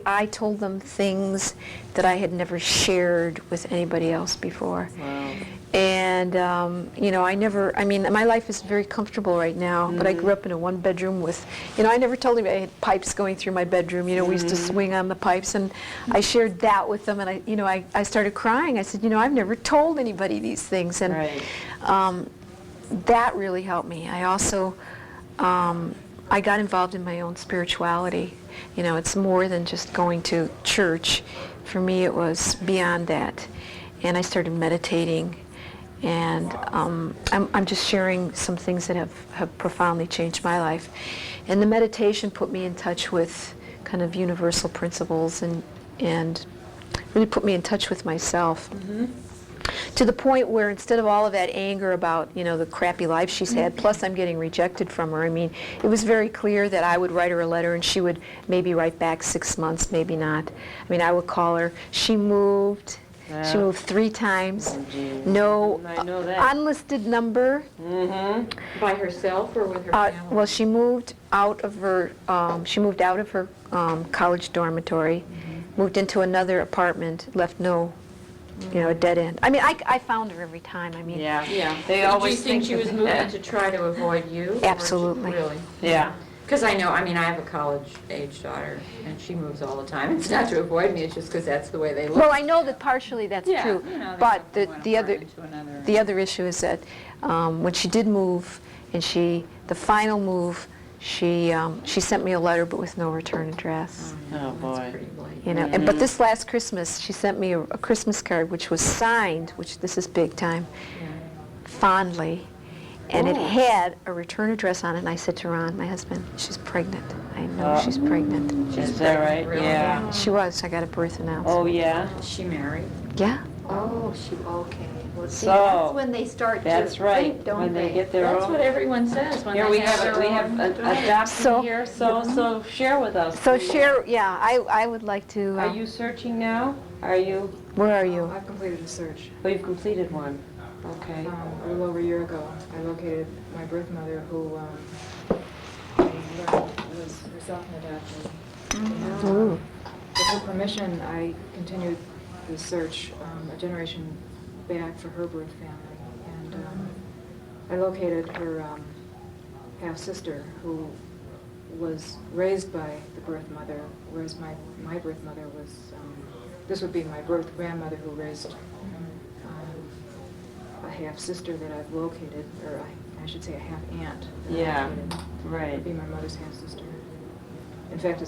I told them things that I had never shared with anybody else before. Wow. And, my life is very comfortable right now, but I grew up in a one-bedroom with, I never told anybody I had pipes going through my bedroom. We used to swing on the pipes, and I shared that with them, and I started crying. I said, I've never told anybody these things, and Right. that really helped me. I also, I got involved in my own spirituality. It's more than just going to church. For me, it was beyond that. And I started meditating, and I'm just sharing some things that have profoundly changed my life. And the meditation put me in touch with kind of universal principles and really put me in touch with myself. To the point where instead of all of that anger about, the crappy life she's had, plus I'm getting rejected from her, it was very clear that I would write her a letter and she would maybe write back 6 months, maybe not. I would call her. She moved. She moved 3 times. No I know that. unlisted number. By herself or with her family? Well, she moved out of her college dormitory, moved into another apartment, left no, a dead end. I found her every time. Yeah. Yeah. They But always do you think she of was it. moving to try to avoid you? or Absolutely. Really? Yeah. Because I know, I have a college-age daughter, and she moves all the time. It's not to avoid me, it's just because that's the way they look. Well, I know that partially that's Yeah, true, they but go from one the other apartment to another. the other issue is that when she did move, and the final move, she sent me a letter, but with no return address. Oh, boy. That's pretty blatant. And but this last Christmas, she sent me a Christmas card, which was signed, which this is big time, fondly, and it had a return address on it. And I said to Ron, my husband, she's pregnant. I know she's pregnant. Is that right? Really? Yeah. She was. I got a birth announcement. Oh, yeah. Is she married? Yeah. Oh, okay. Well, see, So, that's when they start That's to right. think, don't When they they? get their That's own. what everyone says when Here they we have have, their we own have daughter. adoption So- here, so share with us. So please. share. Yeah. I would like to. Are you searching now? Are you, Where are you? I've completed a search. well, you've completed one. Okay. A little over a year ago, I located my birth mother who I learned was herself an adopted. Ooh. With her permission, I continued the search a generation back for her birth family. And I located her half-sister who was raised by the birth mother, whereas my birth mother was, this would be my birth grandmother who raised a half-sister that I've located, or I should say a half-aunt. that I've Yeah, located. right. Would be my mother's half-sister. In fact,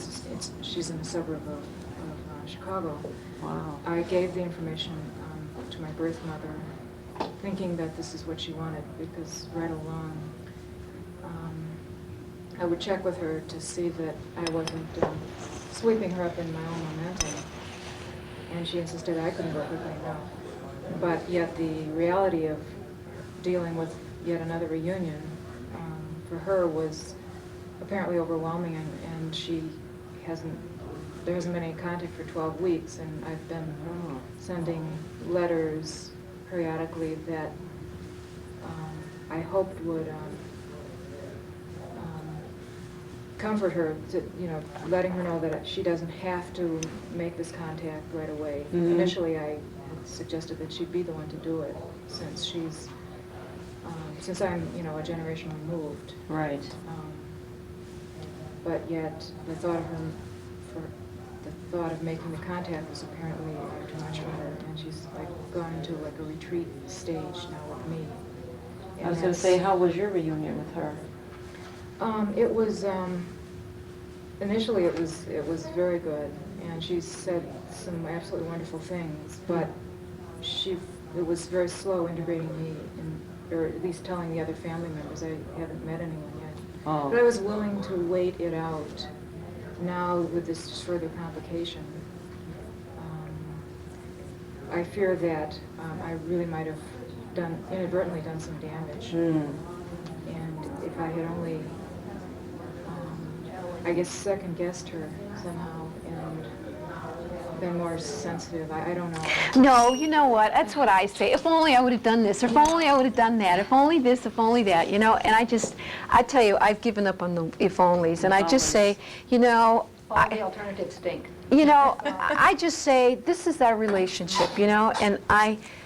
she's in a suburb of Chicago. Wow. I gave the information to my birth mother, thinking that this is what she wanted, because right along, I would check with her to see that I wasn't sweeping her up in my own momentum. And she insisted I couldn't go quickly enough. But yet the reality of dealing with yet another reunion for her was apparently overwhelming, and there hasn't been any contact for 12 weeks, and I've been sending letters periodically that I hoped would comfort her, to, letting her know that she doesn't have to make this contact right away. Mhm. Initially, I had suggested that she'd be the one to do it, since I'm, a generation removed. Right. But yet, the thought of making the contact was apparently too much for her, and she's gone into a retreat stage now with me. I was going to say, how was your reunion with her? It was initially it was very good, and she said some absolutely wonderful things, but it was very slow integrating me, or at least telling the other family members. I haven't met anyone yet. Oh. But I was willing to wait it out. Now with this further complication, I fear that I really might have inadvertently done some damage. Hmm. And if I had only, I guess, second-guessed her somehow and been more sensitive, I don't know. No, you know what? That's what I say. If only I would have done this, or if only I would have done that, if only this, if only that, you know? And I tell you, I've given up on the if onlys, and I just say, you know, All the alternatives stink. you know, I just say, this is our relationship, you know, and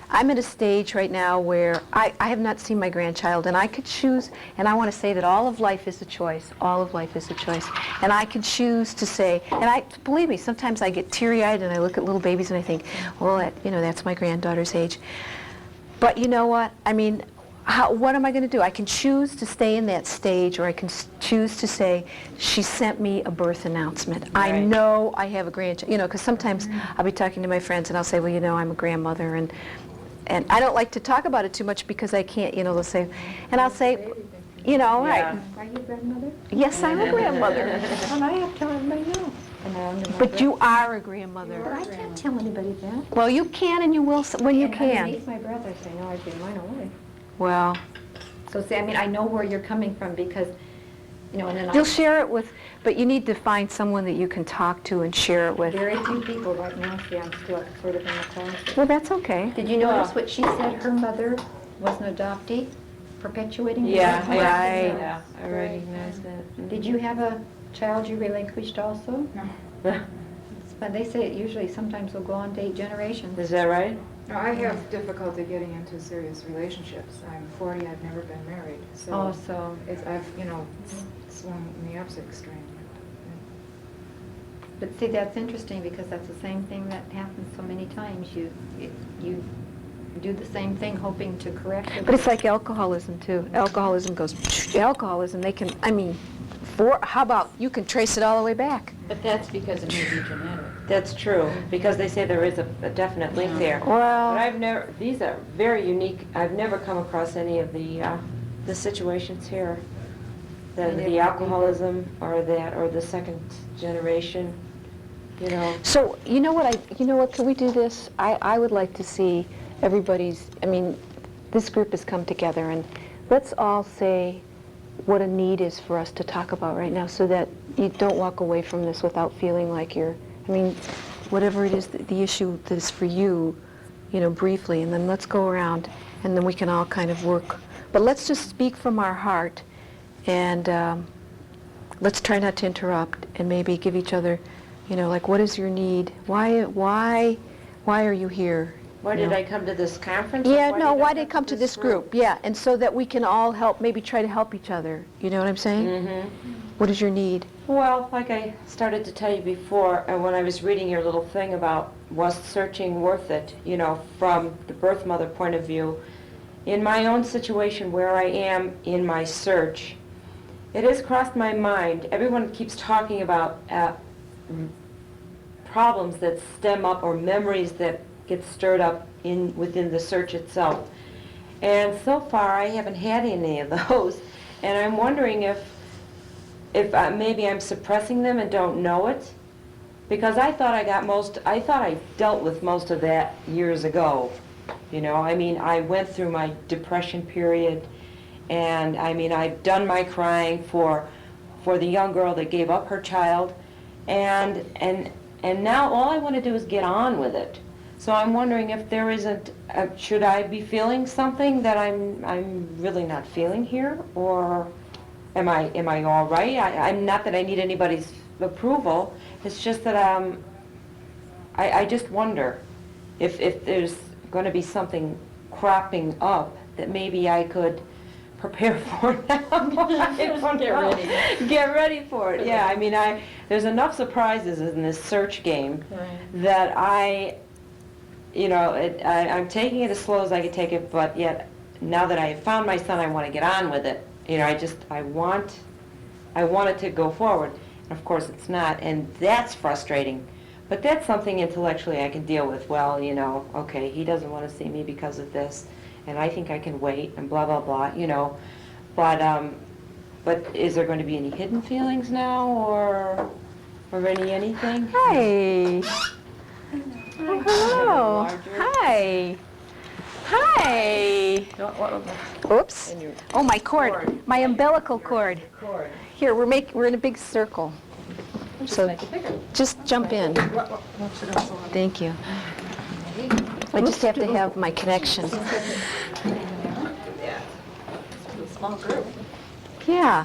I'm at a stage right now where I have not seen my grandchild, and I could choose, and I want to say that all of life is a choice. All of life is a choice. And I could choose to say, and believe me, sometimes I get teary-eyed and I look at little babies and I think, well, that's my granddaughter's age. But you know what? I mean, what am I going to do? I can choose to stay in that stage, or I can choose to say, she sent me a birth announcement. I Right. know I have a grandchild, you know, because sometimes I'll be talking to my friends and I'll say, well, you know, I'm a grandmother, and I don't like to talk about it too much because I can't, you know, they'll say, and I'll say, you know, Yeah. right, Are you a grandmother? yes, I'm a grandmother, And I have to tell everybody no. And I wonder but why. you are a grandmother. I can't tell anybody that. Well, you can and you will when you And can. underneath my breath, I say, no, I give mine away. Well, So see, I mean, I know where you're coming from because, you know, and then you'll share it with, but you need to find someone that you can talk to and share it with. very few people right now, see, I'm still sort of in the closet. Well, that's okay. Did you notice what she said? Her mother was an adoptee, perpetuating the Yeah, birth I, Right. yeah, I recognize that. Did you have a child you relinquished also? No. But they say it usually sometimes will go on to 8 generations. Is that right? No, I have difficulty getting into serious relationships. I'm 40, I've never been married, so Oh, so, I've, you know, swung in the opposite extreme. but see, that's interesting because that's the same thing that happens so many times. You do the same thing hoping to correct it. But it's like alcoholism too. Alcoholism goes, alcoholism, they can, I mean, how about, you can trace it all the way back. But that's because it may be genetic. That's true, because they say there is a definite link there. But Well, I've never, these are very unique, I've never come across any of the situations here. The alcoholism or the second generation, you know. so, you know what, can we do this? I would like to see everybody's, I mean, this group has come together, and let's all say what a need is for us to talk about right now, so that you don't walk away from this without feeling like you're, I mean, whatever it is, the issue that is for you, you know, briefly, and then let's go around, and then we can all kind of work. But let's just speak from our heart, and let's try not to interrupt, and maybe give each other, you know, like, what is your need? Why are you here? Why You did know? I come to this conference? Yeah, no, why did it come to this group? Yeah, and so that we can all help, maybe try to help each other. You know what I'm saying? Mm-hmm. What is your need? Well, like I started to tell you before, when I was reading your little thing about was searching worth it, you know, from the birth mother point of view, in my own situation where I am in my search, it has crossed my mind. Everyone keeps talking about problems that stem up or memories that get stirred up within the search itself. And so far, I haven't had any of those. And I'm wondering if maybe I'm suppressing them and don't know it, because I thought I dealt with most of that years ago. You know, I mean, I went through my depression period, and I mean, I've done my crying for the young girl that gave up her child, and now all I want to do is get on with it. So I'm wondering if there isn't, should I be feeling something that I'm really not feeling here, or am I all right? I'm not that I need anybody's approval. It's just that I just wonder if there's going to be something cropping up that maybe I could prepare for now. I don't know. Get ready for it. Yeah, I mean, there's enough surprises in this search game that I'm taking it as slow as I can take it, but yet now that I have found my son, I want to get on with it. You know, I want it to go forward. And of course, it's not, and that's frustrating. But that's something intellectually I can deal with. Well, you know, okay, he doesn't want to see me because of this, and I think I can wait, and blah, blah, blah, you know. But is there going to be any hidden feelings now, or anything? Hey. Oh, hello. Hi. Oops. Oh, my cord, my umbilical cord. Here, we're in a big circle. So just jump in. Thank you. I just have to have my connection. Small group. Yeah.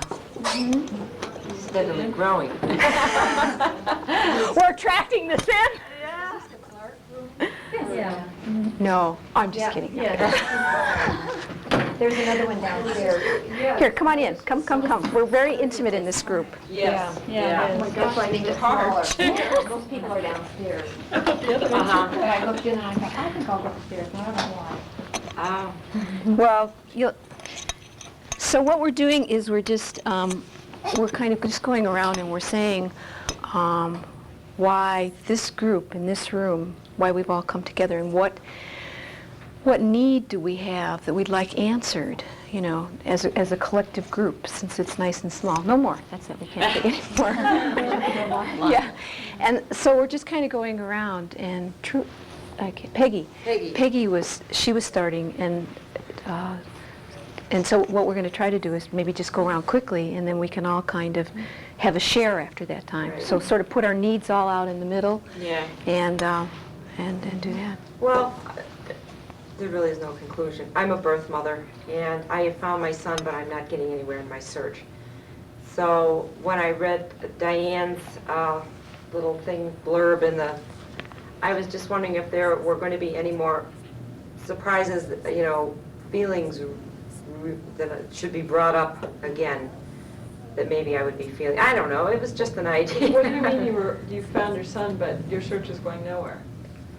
Steadily growing. We're attracting this in? No, I'm just kidding. There's another one downstairs. Here, come on in. Come. We're very intimate in this group. Yes. Yeah. That's why I think it's smaller. Those people are downstairs. But I looked in and I thought, I think I'll go upstairs, and I don't know why. Well, so what we're doing is we're kind of just going around and we're saying why this group in this room, why we've all come together, and what need do we have that we'd like answered, as a collective group, since it's nice and small. No more. That's it. We can't take any more. Yeah. And so we're just kind of going around, and Peggy was starting, and so what we're going to try to do is maybe just go around quickly, and then we can all kind of have a share after that time. Right. So sort of put our needs all out in the middle, Yeah. and do that. Well, there really is no conclusion. I'm a birth mother, and I have found my son, but I'm not getting anywhere in my search. So when I read Diane's little thing, blurb I was just wondering if there were going to be any more surprises, feelings that should be brought up again, that maybe I would be feeling. I don't know, it was just an idea. What do you mean you found your son, but your search is going nowhere?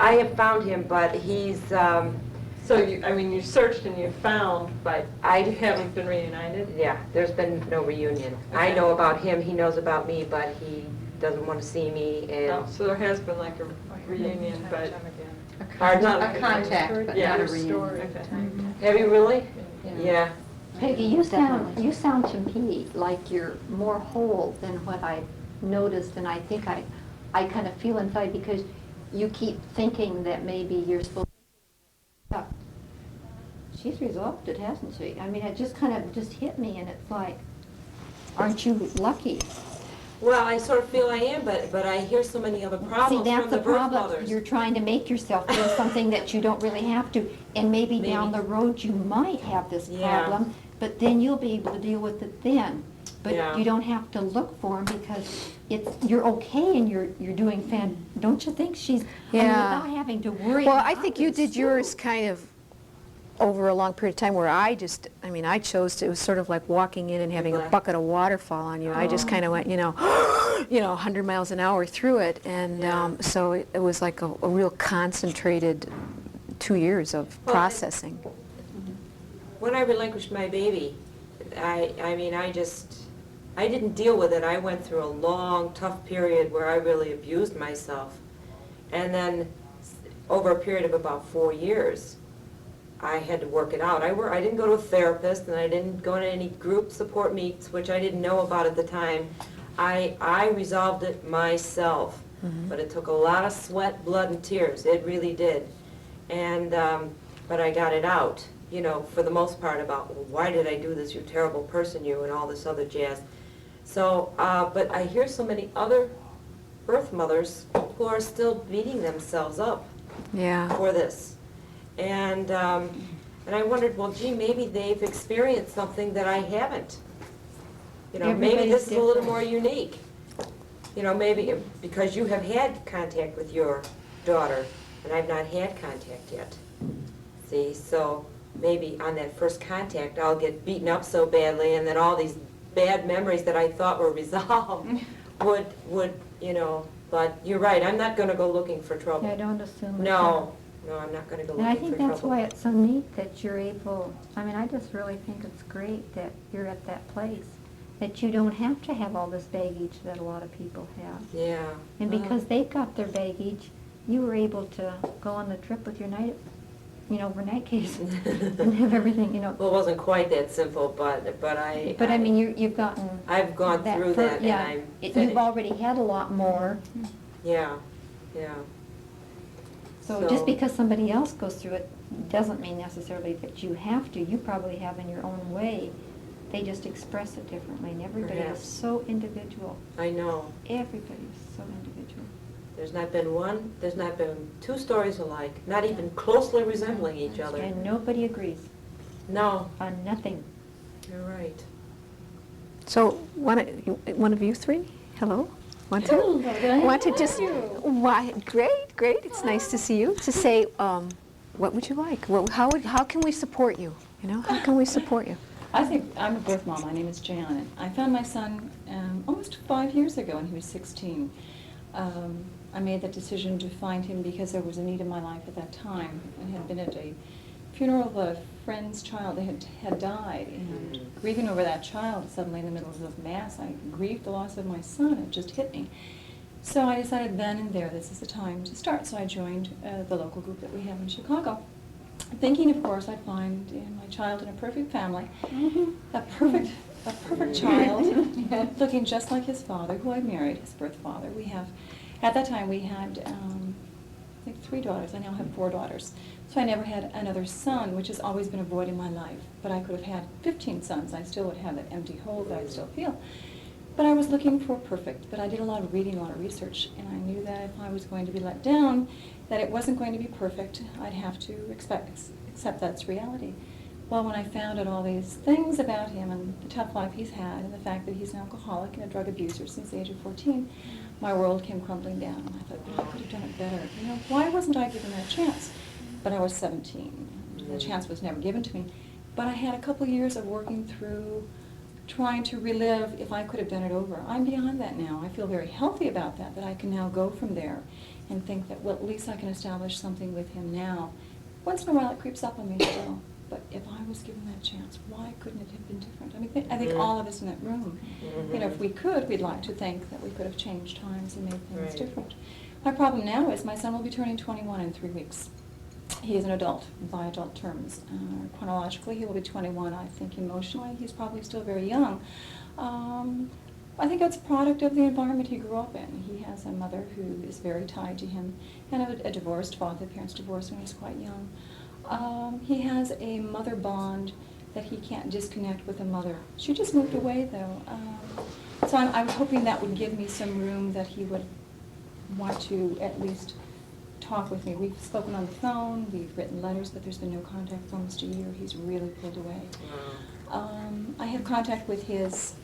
I have found him, but he's, So you searched and you found, but you haven't been reunited? yeah, there's been no reunion. I Okay. know about him, he knows about me, but he doesn't want to see me, Oh, and so there has been like a reunion, but Pardon? not A contact, but Yeah. not a Okay. reunion. Have you really? Yeah. Peggy, you sound to me like you're more whole than what I noticed, and I think I kind of feel inside because you keep thinking that maybe you're supposed to. She's resolved it, hasn't she? I mean, it just kind of just hit me, and it's like, aren't you lucky? Well, I sort of feel I am, but I hear so many other See, problems that's from the the birth problem. mothers. You're trying to make yourself feel something that you don't really have to, and maybe down the road you might have this Yeah. problem, but then you'll be able to deal with it then. But Yeah. you don't have to look for them because you're okay and you're doing don't you think she's, Yeah. without having to worry Well, about I think you this did yours too. kind of over a long period of time, where I chose to, it was sort of like walking in and having a bucket of water fall on you. I just kind of went, 100 miles an hour through it, and Yeah. so it was like a real concentrated 2 years of Well, processing. When I relinquished my baby, I didn't deal with it. I went through a long, tough period where I really abused myself. And then over a period of about 4 years, I had to work it out. I didn't go to a therapist, and I didn't go to any group support meets, which I didn't know about at the time. I resolved it myself, but it took a lot of sweat, blood, and tears. It really did. And, but I got it out, for the most part, about, well, why did I do this, you terrible person, you, and all this other jazz. So, but I hear so many other birth mothers who are still beating themselves up Yeah. for this. And I wondered, well, gee, maybe they've experienced something that I haven't. Maybe Everybody's this is a little different. more unique. Maybe because you have had contact with your daughter, and I've not had contact yet. See, so maybe on that first contact, I'll get beaten up so badly, and then all these bad memories that I thought were resolved would, but you're right, I'm not gonna go looking for trouble. I don't assume. it's No, I'm not gonna go And I looking for think trouble. that's why it's so neat that you're able, I just really think it's great that you're at that place, that you don't have to have all this baggage that a lot of people have. Yeah. And because they've got their baggage, you were able to go on the trip with your overnight case and have everything, Well, it wasn't quite that simple, but you've gotten I've gone that. through that, and I'm You've finished. already had a lot more. Yeah. So So just because somebody else goes through it doesn't mean necessarily that you have to. You probably have in your own way. They just express it differently, and everybody is Perhaps. so individual. I know. Everybody is so individual. There's not been two stories alike, not even closely resembling each other. And nobody agrees No, on nothing. you're right. So one of you three, hello? Want to just, why, great, it's nice to see you, to say, what would you like? How can we support you? You know, how can we support you? I think I'm a birth mom. My name is Janet. I found my son almost 5 years ago when he was 16. I made that decision to find him because there was a need in my life at that time. I had been at a funeral of a friend's child that had died, and grieving over that child suddenly in the middle of Mass, I grieved the loss of my son. It just hit me. So I decided then and there this is the time to start. So I joined the local group that we have in Chicago, thinking, of course, I'd find my child in a perfect family, a perfect child, looking just like his father, who I married, his birth father. At that time, we had, I think, 3 daughters. I now have 4 daughters. So I never had another son, which has always been a void in my life. But I could have had 15 sons. I still would have that empty hole that I still feel. But I was looking for perfect. But I did a lot of reading, a lot of research, and I knew that if I was going to be let down, that it wasn't going to be perfect. I'd have to accept that's reality. Well, when I found out all these things about him and the tough life he's had and the fact that he's an alcoholic and a drug abuser since the age of 14, my world came crumbling down. And I thought, I could have done it better. You know, why wasn't I given that chance? But I was 17. The chance was never given to me. But I had a couple years of working through, trying to relive if I could have done it over. I'm beyond that now. I feel very healthy about that I can now go from there and think that, well, at least I can establish something with him now. Once in a while it creeps up on me still. But if I was given that chance, why couldn't it have been different? I mean, I think all of us in that room, you know, if we could, we'd like to think that we could have changed times and made things Right. different. My problem now is my son will be turning 21 in 3 weeks. He is an adult by adult terms. Chronologically, he will be 21. I think emotionally, he's probably still very young. I think it's a product of the environment he grew up in. He has a mother who is very tied to him, and a divorced father. Parents divorced when he was quite young. He has a mother bond that he can't disconnect with a mother. She just moved away, though. So I was hoping that would give me some room that he would want to at least talk with me. We've spoken on the phone, we've written letters, but there's been no contact for almost a year. He's really pulled away. I have contact with his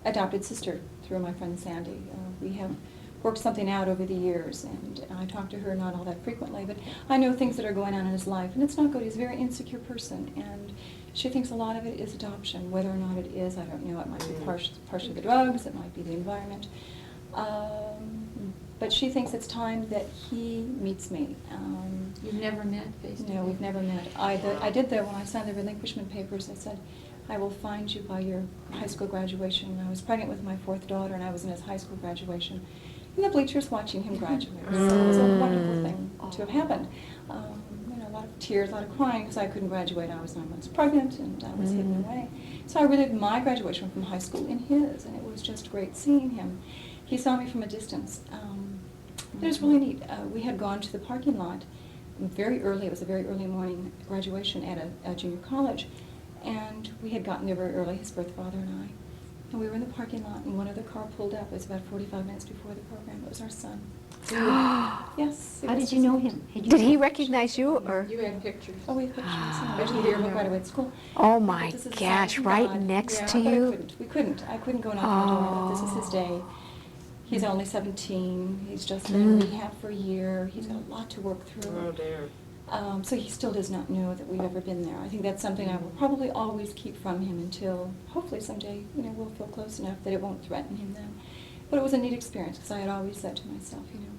adopted sister through my friend Sandy. We have worked something out over the years, and I talk to her not all that frequently, but I know things that are going on in his life, and it's not good. He's a very insecure person, and she thinks a lot of it is adoption. Whether or not it is, I don't know. It might be partially the drugs, it might be the environment. But she thinks it's time that he meets me. You've never met face-to-face? No, we've never met. I did though, when I signed the relinquishment papers, I said, I will find you by your high school graduation. I was pregnant with my 4th daughter, and I was in his high school graduation. In the bleachers watching him graduate. So it was a wonderful thing to have happened. You know, a lot of tears, a lot of crying, because I couldn't graduate. I was 9 months pregnant, and I was hidden away. So I relived my graduation from high school in his, and it was just great seeing him. He saw me from a distance. It was really neat. We had gone to the parking lot very early. It was a very early morning graduation at a junior college. And we had gotten there very early, his birth father and I. And we were in the parking lot, and one other car pulled up. It was about 45 minutes before the program. It was our son. Yes. How did you know him? Did he recognize you, or? You had pictures. Oh, we had pictures. I did the yearbook right away at school. Oh my This is a gosh, sign from right God. next Yeah, to but you? We couldn't. I couldn't go knock on the door, but this is his day. He's only 17. He's just been in rehab for a year. He's got a lot to work through. Oh, dear. So he still does not know that we've ever been there. I think that's something I will probably always keep from him until hopefully someday, you know, we'll feel close enough that it won't threaten him then. But it was a neat experience, because I had always said to myself, you know,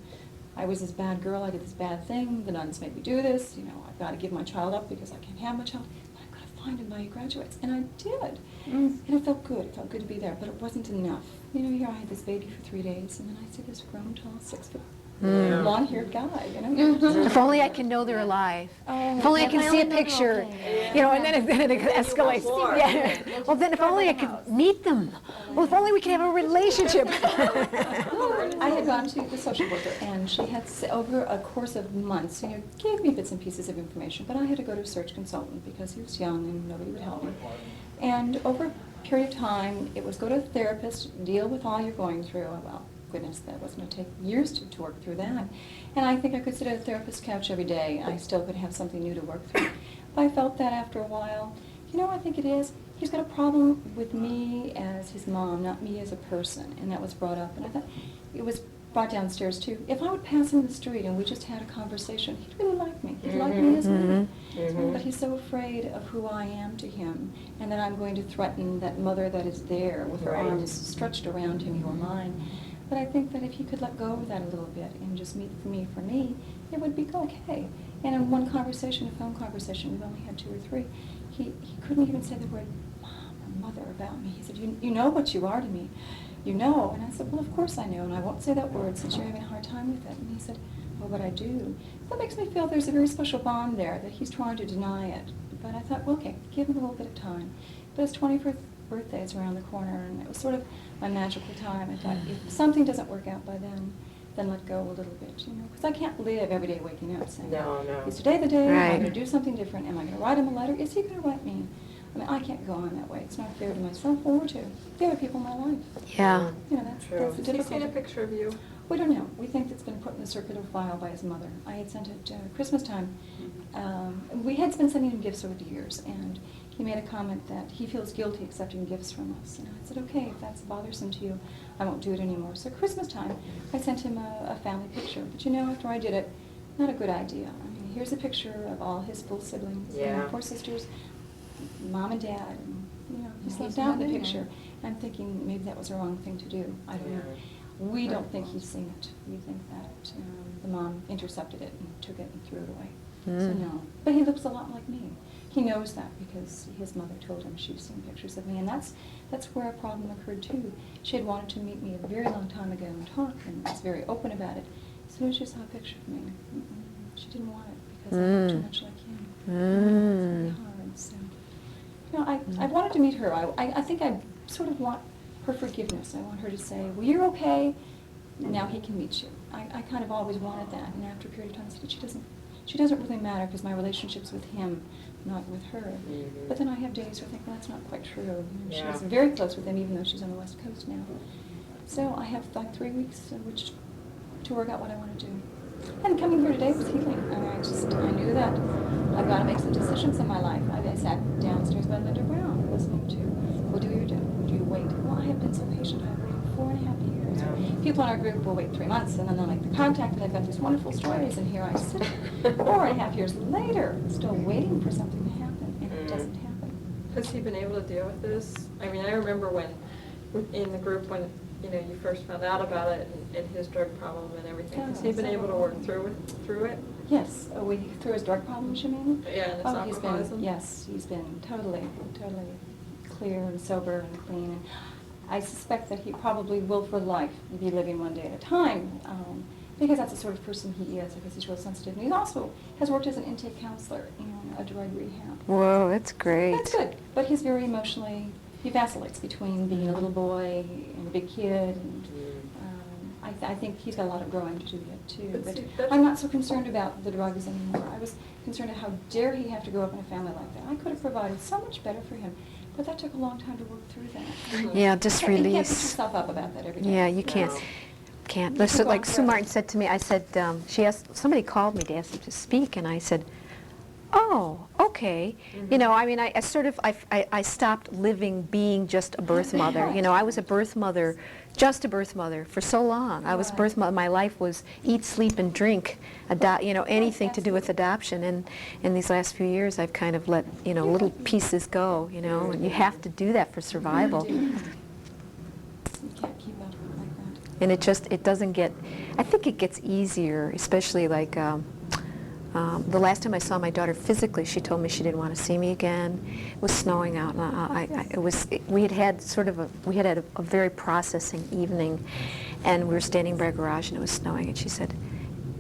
I was this bad girl, I did this bad thing, the nuns made me do this, you know, I've got to give my child up because I can't have my child. But I've got to find him by he graduates. And I did. And it felt good. It felt good to be there, but it wasn't enough. You know, here I had this baby for 3 days, and then I see this grown, tall, 6 foot long-haired guy, you know? If only I can know they're alive. Oh, If only I if can I see a only know, picture, okay. you know, and then it escalates. Yeah. Well, then if only I could meet them. Well, if only we could have a relationship. I had gone to the social worker, and she had, over a course of months, you know, gave me bits and pieces of information, but I had to go to a search consultant because he was young and nobody would help me. And over a period of time, it was go to a therapist, deal with all you're going through. Well, goodness, that was going to take years to work through that. And I think I could sit at a therapist's couch every day. I still could have something new to work through. But I felt that after a while, you know, I think it is. He's got a problem with me as his mom, not me as a person. And that was brought up. And I thought, it was brought downstairs too. If I would pass him in the street and we just had a conversation, he'd really like me. He'd like me as me. But he's so afraid of who I am to him, and that I'm going to threaten that mother that is there with her Right. arms stretched around him, you are mine. But I think that if he could let go of that a little bit and just meet for me, it would be okay. And in one conversation, a phone conversation, we've only had 2 or 3, he couldn't even say the word mom or mother about me. He said, you know what you are to me. You know. And I said, well, of course I know, and I won't say that word since you're having a hard time with it. And he said, well, but I do. That makes me feel there's a very special bond there, that he's trying to deny it. But I thought, well, okay, give him a little bit of time. But his 21st birthday is around the corner, and it was sort of my magical time. I thought, if something doesn't work out by then let go a little bit, you know. Because I can't live every day waking up saying, No. is today the day? Am I Right. going to do something different? Am I going to write him a letter? Is he going to write me? I mean, I can't go on that way. It's not fair to myself or to the other people in my life. Yeah. You know, that's the Has he seen a difficulty. picture of you? We don't know. We think it's been put in the circular file by his mother. I had sent it Christmas time. We had been sending him gifts over the years, and he made a comment that he feels guilty accepting gifts from us. And I said, okay, if that's bothersome to you, I won't do it anymore. So Christmas time, I sent him a family picture. But you know, after I did it, not a good idea. I mean, here's a picture of all his full siblings, Yeah. 4 sisters, mom and dad, and you know, he's He's left out in the not in picture. I'm thinking maybe that was the wrong thing to do. I don't know. We don't think he's seen it. We think that the mom intercepted it and took it and threw it away. So no. But he looks a lot like me. He knows that because his mother told him she'd seen pictures of me, and that's where a problem occurred too. She had wanted to meet me a very long time ago and talk, and was very open about it. As soon as she saw a picture of me, she didn't want it because I looked too much like him. It's very hard. So, you know, I wanted to meet her. I think I sort of want her forgiveness. I want her to say, well, you're okay, now he can meet you. I kind of always wanted that, and after a period of time I said, she doesn't really matter because my relationship's with him, not with her. But then I have days where I think, well, that's not quite true. You know, Yeah. she's very close with him, even though she's on the West Coast now. So I have like 3 weeks in which to work out what I want to do. And coming here today was healing. I knew that I've got to make some decisions in my life. I sat downstairs by Linda Brown listening to, well, do you wait? Well, I have been so patient. I've waited 4.5 years. People in our group will wait 3 months, and then they'll make the contact, and I've got these wonderful stories, and here I sit 4.5 years later, still waiting for something to happen, and it doesn't happen. Has he been able to deal with this? I mean, I remember when, in the group, when, you know, you first found out about it and his drug problem and everything. Has he been able to work through it? Yes, through his drug problems, you mean? Yeah, and his alcoholism? Yes, he's been totally clear and sober and clean. And I suspect that he probably will for life be living one day at a time, because that's the sort of person he is. I guess he's real sensitive. And he also has worked as an intake counselor in a drug rehab. Whoa, that's great. That's good, but he's very emotionally, he vacillates between being a little boy and a big kid, and I think he's got a lot of growing to do yet too. But But see, that's- I'm not so concerned about the drugs anymore. I was concerned at how dare he have to grow up in a family like that. I could have provided so much better for him, but that took a long time to work through that. Yeah, just You can't beat release. yourself up about that every day. Yeah, you can't. No. Can't. You Listen, can go like on Sue forever. Martin said to me, I said, somebody called me to ask me to speak, and I said, oh, okay. You know, I mean, I sort of, I stopped living being just a birth mother. You know, I was a birth mother, just a birth mother for so long. I was Right. birth mother. My life was eat, sleep, and drink, you know, anything to do with adoption. And in these last few years, I've kind of let, you know, little pieces go, you know, and you have to do that for survival. You can't keep up like that. And it doesn't get, I think it gets easier, especially like the last time I saw my daughter physically, she told me she didn't want to see me again. It was snowing out, and we had had a very processing evening, and we were standing by a garage, and it was snowing, and she said,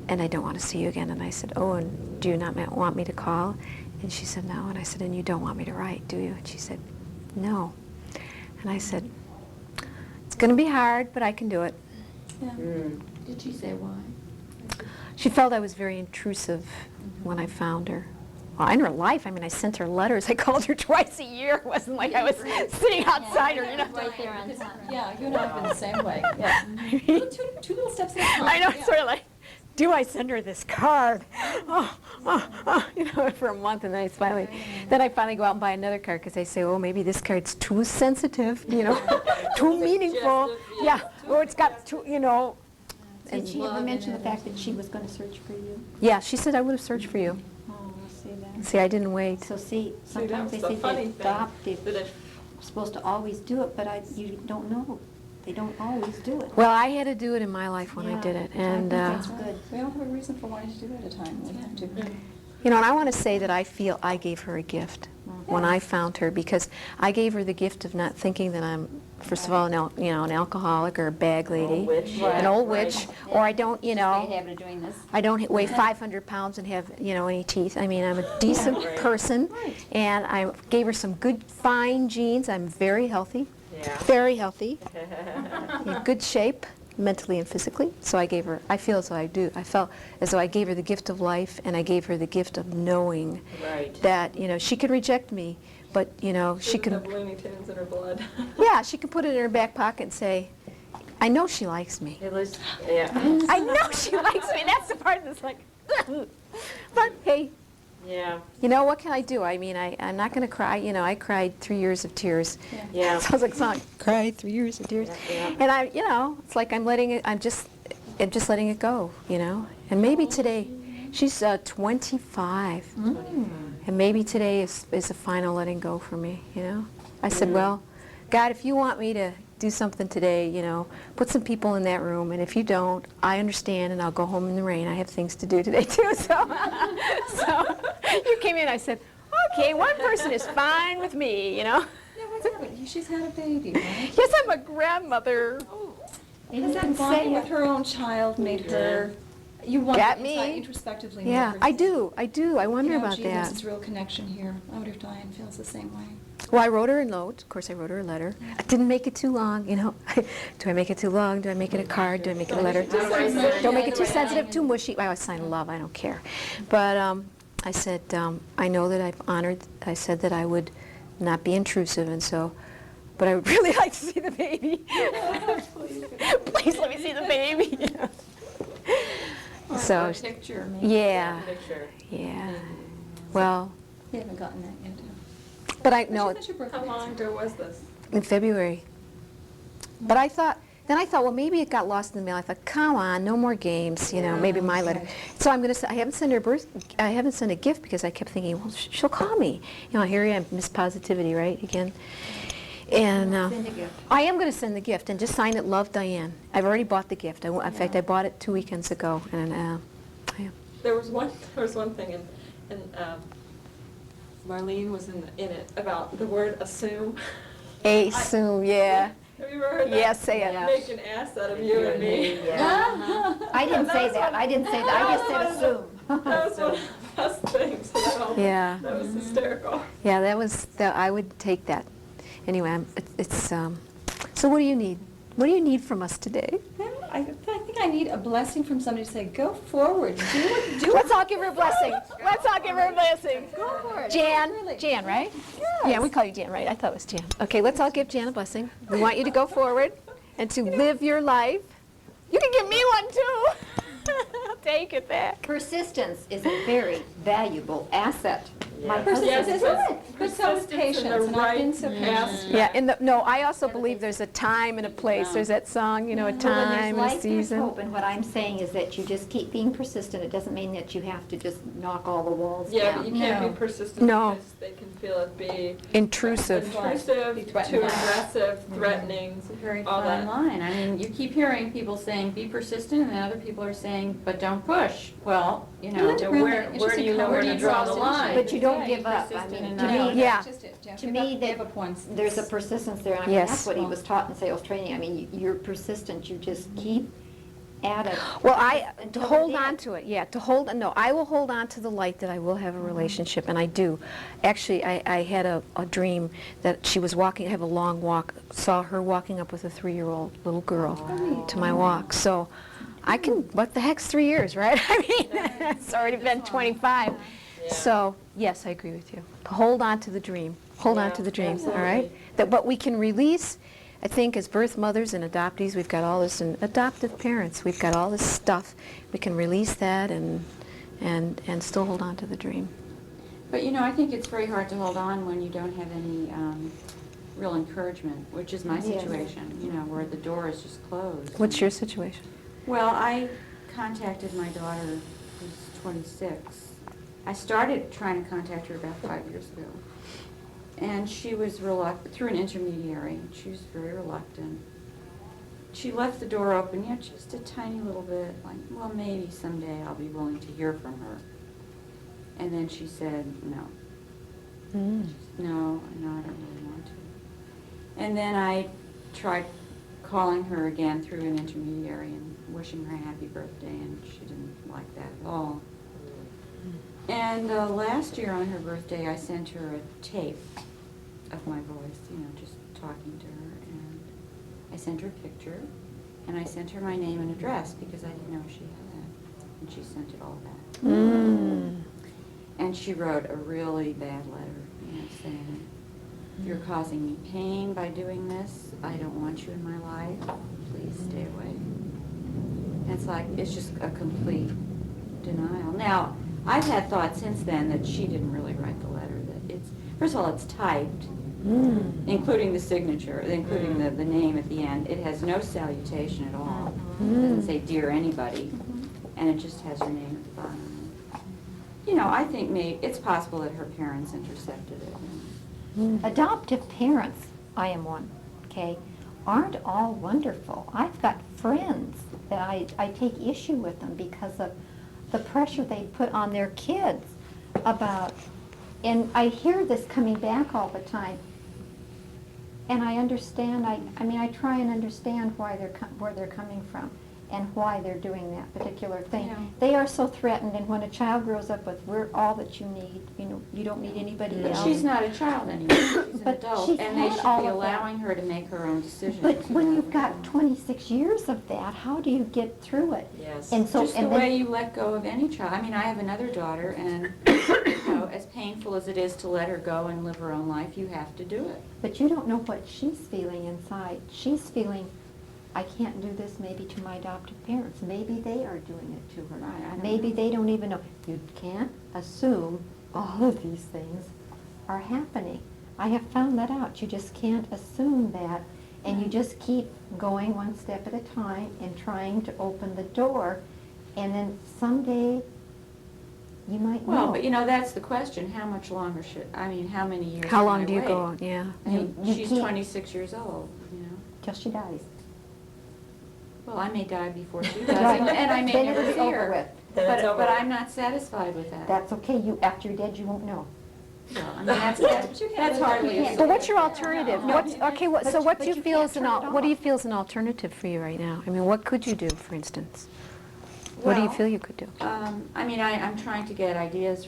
and I don't want to see you again. And I said, oh, and do you not want me to call? And she said, no. And I said, and you don't want me to write, do you? And she said, no. And I said, it's going to be hard, but I can do it. Yeah. Did she say why? She felt I was very intrusive when I found her. Well, in her life, I mean, I sent her letters. I called her twice a year. It wasn't like I was sitting outside her, you know. Right there on top. Yeah, you and I have been the same way. Yeah. Two little steps at a time. I know, Yeah. sort of like, do I send her this card? You know, for a month, and then I finally go out and buy another card because I say, oh, maybe this card's too sensitive, you know, too meaningful. Suggestive, Yeah, or it's got too, you know. Did she ever mention the fact that she was going to search for you? Yeah, she said I would have searched for you. Oh, I see that. See, I didn't wait. So see, See, that sometimes was they the say funny they thing, adopt, they're that if- supposed to always do it, but you don't know. They don't always do it. Well, I had to do it in my life when I Yeah, did it, I and think that's good. We all have a reason for wanting to do it at a time. We have to. you know, and I want to say that I feel I gave her a gift when I found her, because I gave her the gift of not thinking that I'm, first of all, an alcoholic or a bag lady, an old witch, or I don't, you know, They have it doing this. I don't weigh 500 pounds and have, you know, any teeth. I mean, I'm a decent person, and I gave her some good, fine genes. I'm very healthy, very healthy, in good shape, mentally and physically. So I gave her, I feel as though I do. I felt as though I gave her the gift of life, and I gave her the gift of knowing that, you know, she could reject me, but, you know, she Doesn't have can, Looney Tunes in her blood. yeah, she can put it in her back pocket and say, I know she likes me. I know she likes me. That's the part that's like, but hey, Yeah. you know, what can I do? I mean, I'm not going to cry. You know, I cried 3 years of tears. Yeah. Sounds like a song. Cried 3 years of tears. And I, you know, it's like I'm letting it. I'm just letting it go. You know, and maybe today, she's 25, and maybe today is a final letting go for me. You know, I said, well, God, if you want me to do something today, you know, put some people in that room, and if you don't, I understand, and I'll go home in the rain. I have things to do today too. So, so you came in. I said, okay, one person is fine with me. You know. Yeah, what's happened? She's had a baby, right? Yes, I'm a grandmother. Has that bonding with her own child made her? You wonder Got me. inside, introspectively. Yeah, make her I think, do. I wonder you know, about gee, that. There's this real connection here. I wonder if Diane feels the same way. Well, I wrote her a note. Of course, I wrote her a letter. I didn't make it too long, you know. Do I make it too long? Do I make it a card? Do I make it a letter? Don't make it too sensitive, too mushy. I sign love. I don't care. But I said, I know that I've honored. I said that I would not be intrusive, and so, but I would really like to see the baby. Please let me see the baby. You know. So, Picture, maybe. yeah, yeah. Well, You haven't gotten that yet. but I know. That's your birthday. How long ago was this? In February. But I thought, well, maybe it got lost in the mail. I thought, come on, no more games, you know, maybe my letter. So I'm going to, I haven't sent a gift because I kept thinking, well, she'll call me. You know, here I am, Miss Positivity, right, again. And Send a gift. I am going to send the gift and just sign it, Love, Diane. I've already bought the gift. In fact, I bought it 2 weekends ago. And I am. There was one thing, and Marlene was in it about the word assume. Assume, yeah. Have you ever heard that? Yes, say it. Make an ass out of you and me. I didn't say that. I didn't say that. I just said assume. That was one of the best things. Yeah. That was hysterical. Yeah, I would take that. Anyway, so what do you need? What do you need from us today? I think I need a blessing from somebody to say, go forward, do it. Let's all give her a blessing. Let's all give her a blessing. Go for it. Jan, Really. Jan, right? Yeah, we call you Jan, right? I thought it was Jan. Okay, let's all give Jan a blessing. We want you to go forward and to live your life. You can give me one too. I'll take it back. Persistence is a very valuable asset. My husband Yes, says, but so is persistence in patience, the and I've been right so aspect. Yeah, no, I also believe there's a time and a place. There's that song, you know, a well, when time there's and a life, there's season. hope, and what I'm saying is that you just keep being persistent. It doesn't mean that you have to just knock all the walls Yeah, down. but you can't No. be persistent No. because they can feel it be Intrusive. intrusive, Be too threatening. aggressive, threatening, It's a very all fine that. line. I mean, you keep hearing people saying, be persistent, and then other people are saying, but don't push. Well, you know, Linda Brown where made an do you interesting know where to comment draw the across, line? didn't But you don't Yeah, give up. I persistent mean, enough. to me, No, Yeah. that's just it. Don't To give me, up, that give up once. there's a persistence there. I mean, Yes. that's what he was taught in sales training. I mean, you're persistent. You just keep, add a... Well, to until hold we're on dead. to it, yeah, no, I will hold on to the light that I will have a relationship, and I do. Actually, I had a dream that she was walking, I have a long walk, saw her walking up with a 3-year-old little girl to my walk. So I can, what the heck's 3 years, right? I mean, it's already been 25. So, yes, I agree with you. Hold on to the dream. Hold on Yeah, to the dream, all right? absolutely. But we can release, I think, as birth mothers and adoptees, we've got all this, and adoptive parents, we've got all this stuff. We can release that and still hold on to the dream. But, you know, I think it's very hard to hold on when you don't have any real encouragement, which is my Yes. situation, you know, where the door is just closed. What's your situation? Well, I contacted my daughter, who's 26. I started trying to contact her about 5 years ago. And she was reluctant, through an intermediary, she was very reluctant. She left the door open, yeah, just a tiny little bit, like, well, maybe someday I'll be willing to hear from her. And then she said, no. No, I don't really want to. And then I tried calling her again through an intermediary and wishing her a happy birthday, and she didn't like that at all. And last year on her birthday, I sent her a tape of my voice, you know, just talking to her, and I sent her a picture, and I sent her my name and address because I didn't know she had that, and she sent it all back. And she wrote a really bad letter, you know, saying, "You're causing me pain by doing this. I don't want you in my life. Please stay away." And it's like, it's just a complete denial. Now, I've had thoughts since then that she didn't really write the letter, that it's, first of all, it's typed, including the signature, including the name at the end. It has no salutation at all. It doesn't say "Dear anybody," and it just has her name at the bottom. You know, I think maybe, it's possible that her parents intercepted it. Adoptive parents, I am one, okay, aren't all wonderful. I've got friends that I take issue with them because of the pressure they put on their kids about, and I hear this coming back all the time, and I understand, I mean, I try and understand why where they're coming from and why they're doing that particular thing. Yeah. They are so threatened, and when a child grows up with, "We're all that you need, you know, you don't need anybody But else." she's not a child anymore, she's an But adult, she's and they had should all be of that. allowing her to make her own decisions. But when about you've got everything. 26 years of that, how do you get through it? Yes. And so, Just the and then- way you let go of any child. I mean, I have another daughter, and, you know, as painful as it is to let her go and live her own life, you have to do it. But you don't know what she's feeling inside. She's feeling, "I can't do this maybe to my adoptive parents. Maybe they are doing it to her. Right, I don't Maybe know. they don't even know." You can't assume all of these things are happening. I have found that out. You just can't assume that, and you just keep going one step at a time and trying to open the door, and then someday you might know. Well, but you know, that's the question, how much longer should, I mean, how many years How can long I do you wait? go on? Yeah. I mean, You she's can't. 26 years old, you know. Till she dies. Well, I may die before she does, Right. and I may Then never it'll be see over her. with. Then it's over But with. I'm not satisfied with that. That's okay. After you're dead, you won't know. Well, I mean, that's hardly a But what's your alternative? No. What's, okay, what, But so you- what but do you you feel can't is an, turn it what do you off. feel is an alternative for you right now? I mean, what could you do, for instance? What do you Well, feel you could do? I mean, I'm trying to get ideas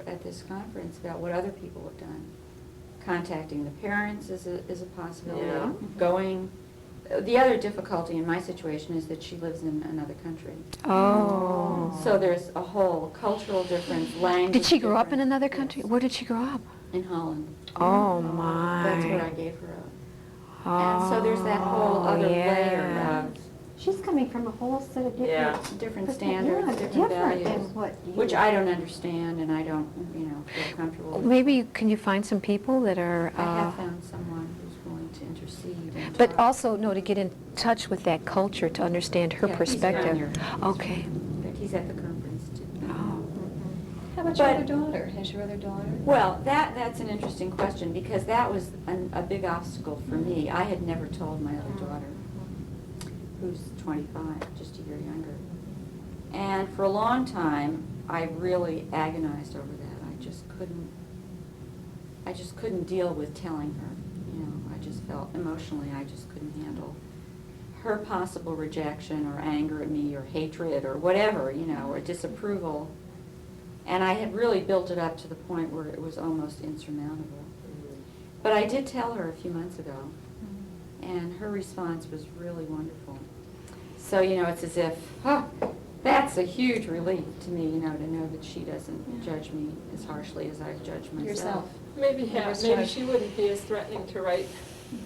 at this conference about what other people have done. Contacting the parents is a possibility. Yeah. Going, the other difficulty in my situation is that she lives in another country. Oh. So there's a whole cultural difference, language Did she grow up in difference. another country? Yes. Where did she grow up? In Holland. Oh, my. That's where I gave her up. And so there's that whole Oh, other yeah. layer of She's coming from a whole set of different... Yeah. different Yeah, standards, different different values, than what you... which I don't understand and I don't, you know, feel comfortable with. Maybe, can you find some people that are... I have found someone who's willing to intercede. And But talk. also, no, to get in touch with that culture, to understand her Yeah, he's perspective. around here. Okay. But he's at the conference too. Oh. How about your But- other daughter? Has your other daughter? Well, that's an interesting question because that was a big obstacle for me. I had never told my other daughter, who's 25, just a year younger. And for a long time, I really agonized over that. I just couldn't deal with telling her. You know, I just felt emotionally I just couldn't handle her possible rejection or anger at me or hatred or whatever, or disapproval. And I had really built it up to the point where it was almost insurmountable. But I did tell her a few months ago, and her response was really wonderful. So, it's as if, that's a huge relief to me, to know that she doesn't judge me as harshly as I judge myself. Yourself. Maybe, Never maybe judge. she wouldn't be as threatening to write,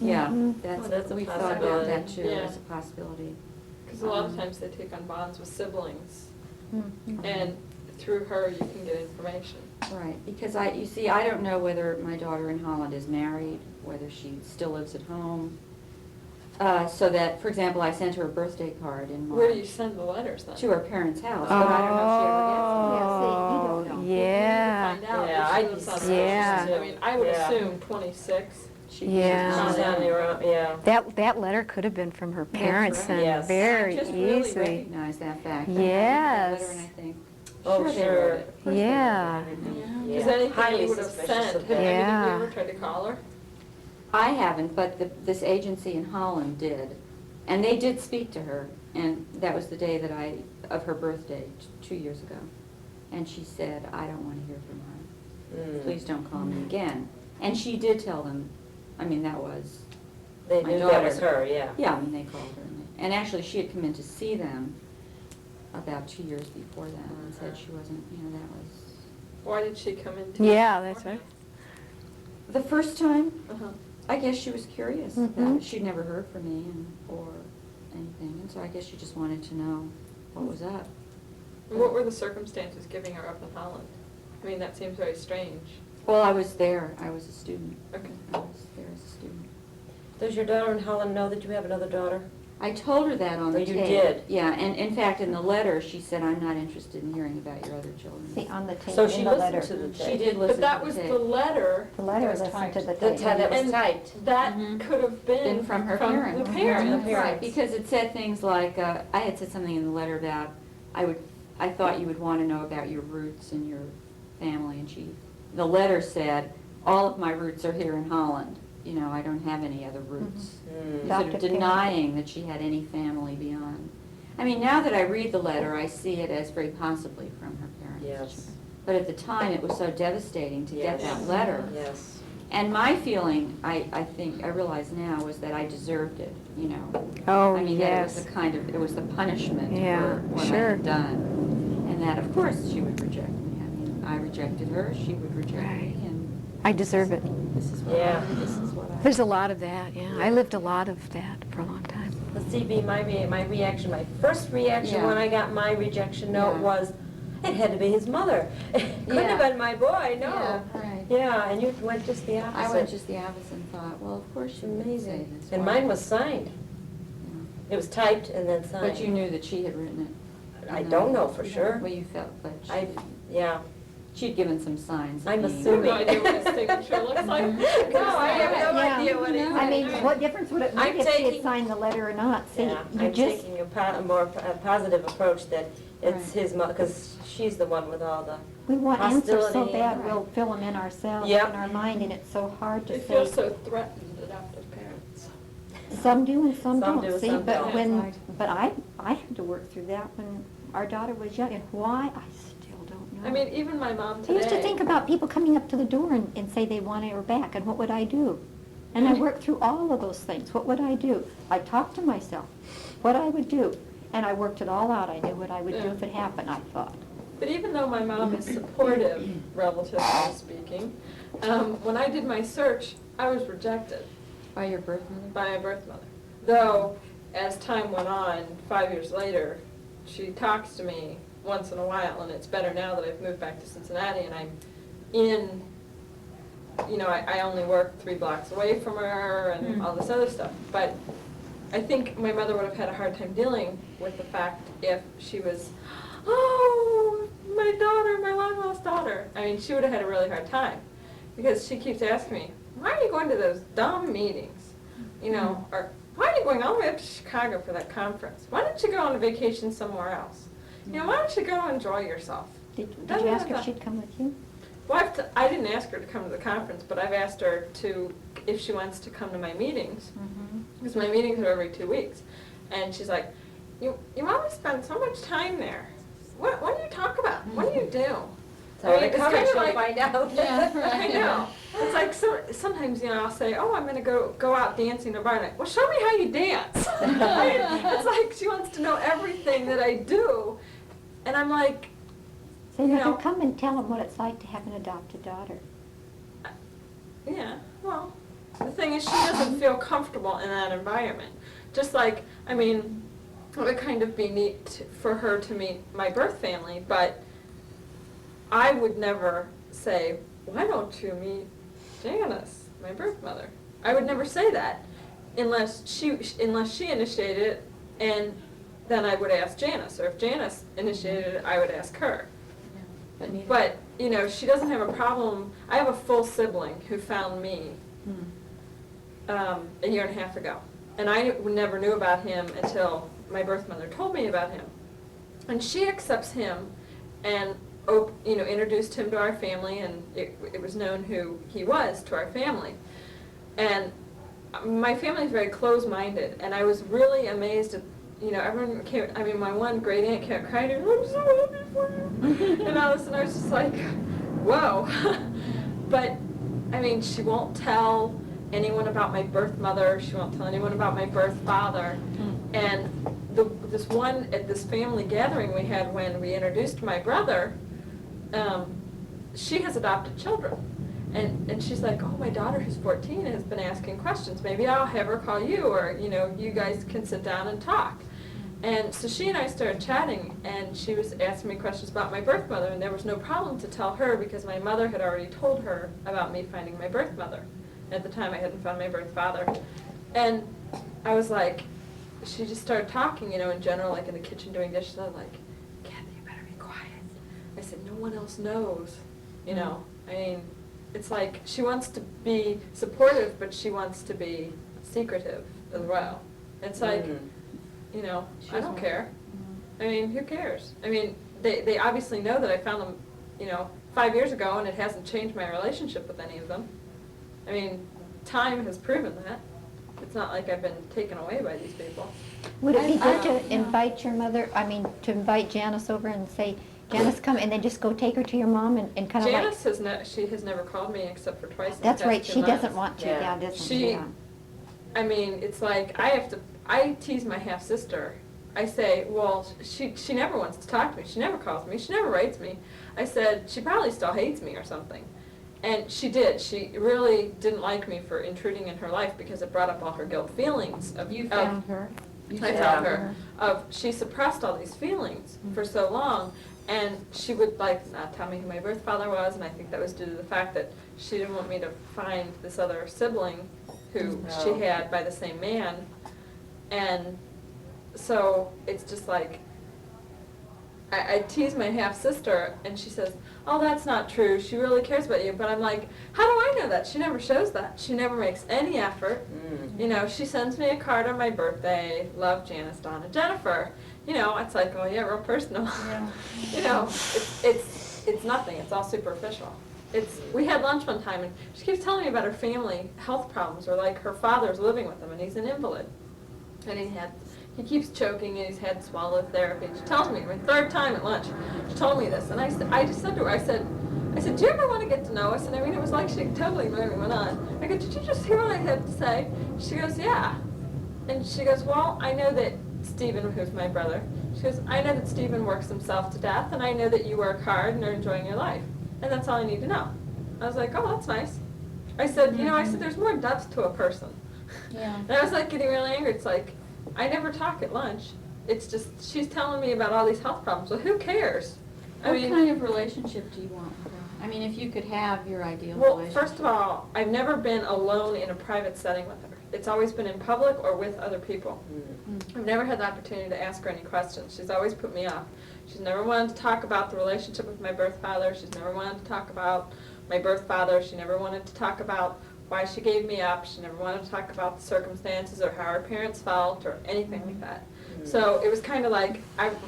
Yeah, That's a we thought about possibility. that too, Yeah. as a possibility. because a lot of times they take on bonds with siblings, Mhm. and through her you can get information. Right, because you see, I don't know whether my daughter in Holland is married, whether she still lives at home. So that, for example, I sent her a birthday card in March. Where do you send the letters then? To her parents' house, but I don't know if she ever gets them. Yeah, see, you don't know. Oh, We need to yeah. find out Yeah, if she I'd lives be on suspicious, the- I mean, I would Yeah. assume 26. She- Yeah. She's on your own, yeah. That letter could have been from her parents right. then, Yes. very I just really easily. recognize that fact. I Yes. read that letter and I think, Oh, sure they sure. wrote it. Of course they Yeah. wrote it. Because Yeah. anything Highly you would have suspicious sent, of have that. Yeah. you ever tried to call her? I haven't, but this agency in Holland did. And they did speak to her, and that was the day of her birthday, 2 years ago. And she said, I don't want to hear from her. Mm. Please don't call me again. And she did tell them, that was, They my knew that was daughter. her, yeah. yeah, they called her. And actually, she had come in to see them about 2 years before that and said she wasn't, that was... Why did she come in? Yeah, that's right. The first time, Uh-huh. I guess she was curious. Mhm. She'd never heard from me or anything, and so I guess she just wanted to know what was up. And what were the circumstances giving her up in Holland? I mean, that seems very strange. Well, I was there. I was a student. Okay. I was there as a student. Does your daughter in Holland know that you have another daughter? I told her that on Oh, the you tape. did? Yeah, and in fact, in the letter, she said, I'm not interested in hearing about your other children. See, on the tape, So in she the letter. listened to the tape? She did listen But that to was the the tape. letter. The letter That was listened to the typed. tape. That was And typed. That Mhm. could have been Been from her the parents. parents. Right, because it said things like, I had said something in the letter about, I thought you would want to know about your roots and your family, and the letter said, all of my roots are here in Holland. I don't have any other roots. Mm. Sort Adopted of parent. denying that she had any family beyond. Now that I read the letter, I see it as very possibly from her parents. Yes. But at the time, it was so devastating to get Yes. that letter. Yes. And my feeling, I think, I realize now, was that I deserved it, Oh, that it yes. was it was the punishment Yeah, for what I sure. had done. And that, of course, she would reject me. I rejected her, she would reject Right. me, and I deserve it. this is what Yeah. this is what I... There's a lot of that, yeah. I lived a lot of that for a long time. The CB, my reaction, my first reaction Yeah. when I got my rejection note Yeah. was, it had to be his mother. It couldn't have Yeah. been my boy, no. Yeah, right. Yeah, and you went just the opposite. I went just the opposite and thought, well, of course she would say Amazing. this. And Why? mine was signed. Yeah. It was typed and then signed. But you knew that she had written it. I don't know for sure. Well, you felt, but I, yeah. she'd given some signs. of I'm being- I have assuming. no idea what his signature looks like. No, I have no Yeah. idea what it is. I mean, what difference would it I'm make if she had taking- signed the letter or not? See, Yeah, you I'm just, taking a positive approach that it's Right. his mother, because she's the one with all the, we want answers so hostility. bad, we'll fill them in ourselves Yep. in our mind, and it's so hard They to feel say. so threatened, adoptive parents. Some do and some Some don't, do, see, some but don't. when, Right. but I had to work through that when our daughter was young, and why, I still don't know. I mean, even my mom I today. used to think about people coming up to the door and say they wanted her back, and what would I do? And I worked through all of those things. What would I do? I talked to myself, what I would do, and I worked it all out. I knew what I would do Yeah. if it happened, I thought. But even though my mom is supportive, relatively speaking, when I did my search, I was rejected By your birth mother? by my birth mother. Though, as time went on, 5 years later, she talks to me once in a while, and it's better now that I've moved back to Cincinnati and I'm in, I only work 3 blocks away from her and all this other stuff. But I think my mother would have had a hard time dealing with the fact if she was, oh, my daughter, my long-lost daughter. I mean, she would have had a really hard time because she keeps asking me, why are you going to those dumb meetings? Or why are you going all the way up to Chicago for that conference? Why don't you go on a vacation somewhere else? Why don't you go enjoy yourself? Did you ask her if she'd come with you? Well, I didn't ask her to come to the conference, but I've asked her if she wants to come to my meetings, because my meetings are every 2 weeks. And she's like, you always spend so much time there. What do you talk about? What do you do? So it's covered, kind of she'll like, find out. Yeah, right. I know. It's like sometimes, I'll say, oh, I'm going to go out dancing in a bar night. Well, show me how you dance. It's like she wants to know everything that I do. And I'm like, So you You never know- come and tell them what it's like to have an adopted daughter. yeah, well, the thing is she doesn't feel comfortable in that environment. Just like, I mean, it would kind of be neat for her to meet my birth family, but I would never say, why don't you meet Janice, my birth mother? I would never say that unless she initiated it, and then I would ask Janice, or if Janice initiated it, I would ask her. But, she doesn't have a problem. I have a full sibling who found me a year and a half ago. And I never knew about him until my birth mother told me about him. And she accepts him and, introduced him to our family, and it was known who he was to our family. And my family is very closed-minded, and I was really amazed at, everyone came, my one great aunt kept crying, I'm so happy for you. And all of a sudden I was just like, whoa. But, she won't tell anyone about my birth mother, she won't tell anyone about my birth father. And at this family gathering we had when we introduced my brother, she has adopted children. And she's like, oh, my daughter who's 14 has been asking questions. Maybe I'll have her call you, or, you guys can sit down and talk. And so she and I started chatting, and she was asking me questions about my birth mother, and there was no problem to tell her because my mother had already told her about me finding my birth mother. At the time, I hadn't found my birth father. And I was like, she just started talking, in general, like in the kitchen doing dishes. I was like, Kathy, you better be quiet. I said, no one else knows, It's like she wants to be supportive, but she wants to be secretive as well. It's like, I don't care. Who cares? They obviously know that I found them, 5 years ago, and it hasn't changed my relationship with any of them. Time has proven that. It's not like I've been taken away by these people. Would it be I- good to invite your mother, to invite Janice over and say, Janice, come, and then just go take her to your mom and kind of like... Janice she has never called me except for twice in the That's past right, 2 she doesn't months. want to, Yeah. yeah, doesn't she? Yeah. It's like I tease my half-sister. I say, well, she never wants to talk to me. She never calls me. She never writes me. I said, she probably still hates me or something. And she did. She really didn't like me for intruding in her life because it brought up all her guilt feelings. You found her. I found her. She suppressed all these feelings for so long, and she would not tell me who my birth father was, and I think that was due to the fact that she didn't want me to find this other sibling who she had by the same man. And so it's just like, I tease my half-sister, and she says, oh, that's not true, she really cares about you. But I'm like, how do I know that? She never shows that. She never makes any effort. She sends me a card on my birthday, love, Janice, Donna, Jennifer. It's like, oh yeah, real personal. Yeah. It's nothing, it's all superficial. We had lunch one time, and she keeps telling me about her family health problems, or like her father's living with them, and he's an invalid. And he keeps choking, and he's had swallow therapy. And she tells me, my 3rd time at lunch, she told me this. And I just said to her, I said, do you ever want to get to know us? And it was like she totally went on. I go, did you just hear what I had to say? She goes, yeah. And she goes, well, I know that Stephen, who's my brother, she goes, I know that Stephen works himself to death, and I know that you work hard and are enjoying your life. And that's all I need to know. I was like, oh, that's nice. I said, there's more depth to a person. Yeah. And I was like getting really angry. It's like, I never talk at lunch. It's just, she's telling me about all these health problems. Well, who cares? What kind of relationship do you want with her? If you could have your ideal Well, relationship. first of all, I've never been alone in a private setting with her. It's always been in public or with other people. I've never had the opportunity to ask her any questions. She's always put me off. She's never wanted to talk about the relationship with my birth father. She's never wanted to talk about my birth father. She never wanted to talk about why she gave me up. She never wanted to talk about the circumstances or how her parents felt or anything like that. So it was kind of like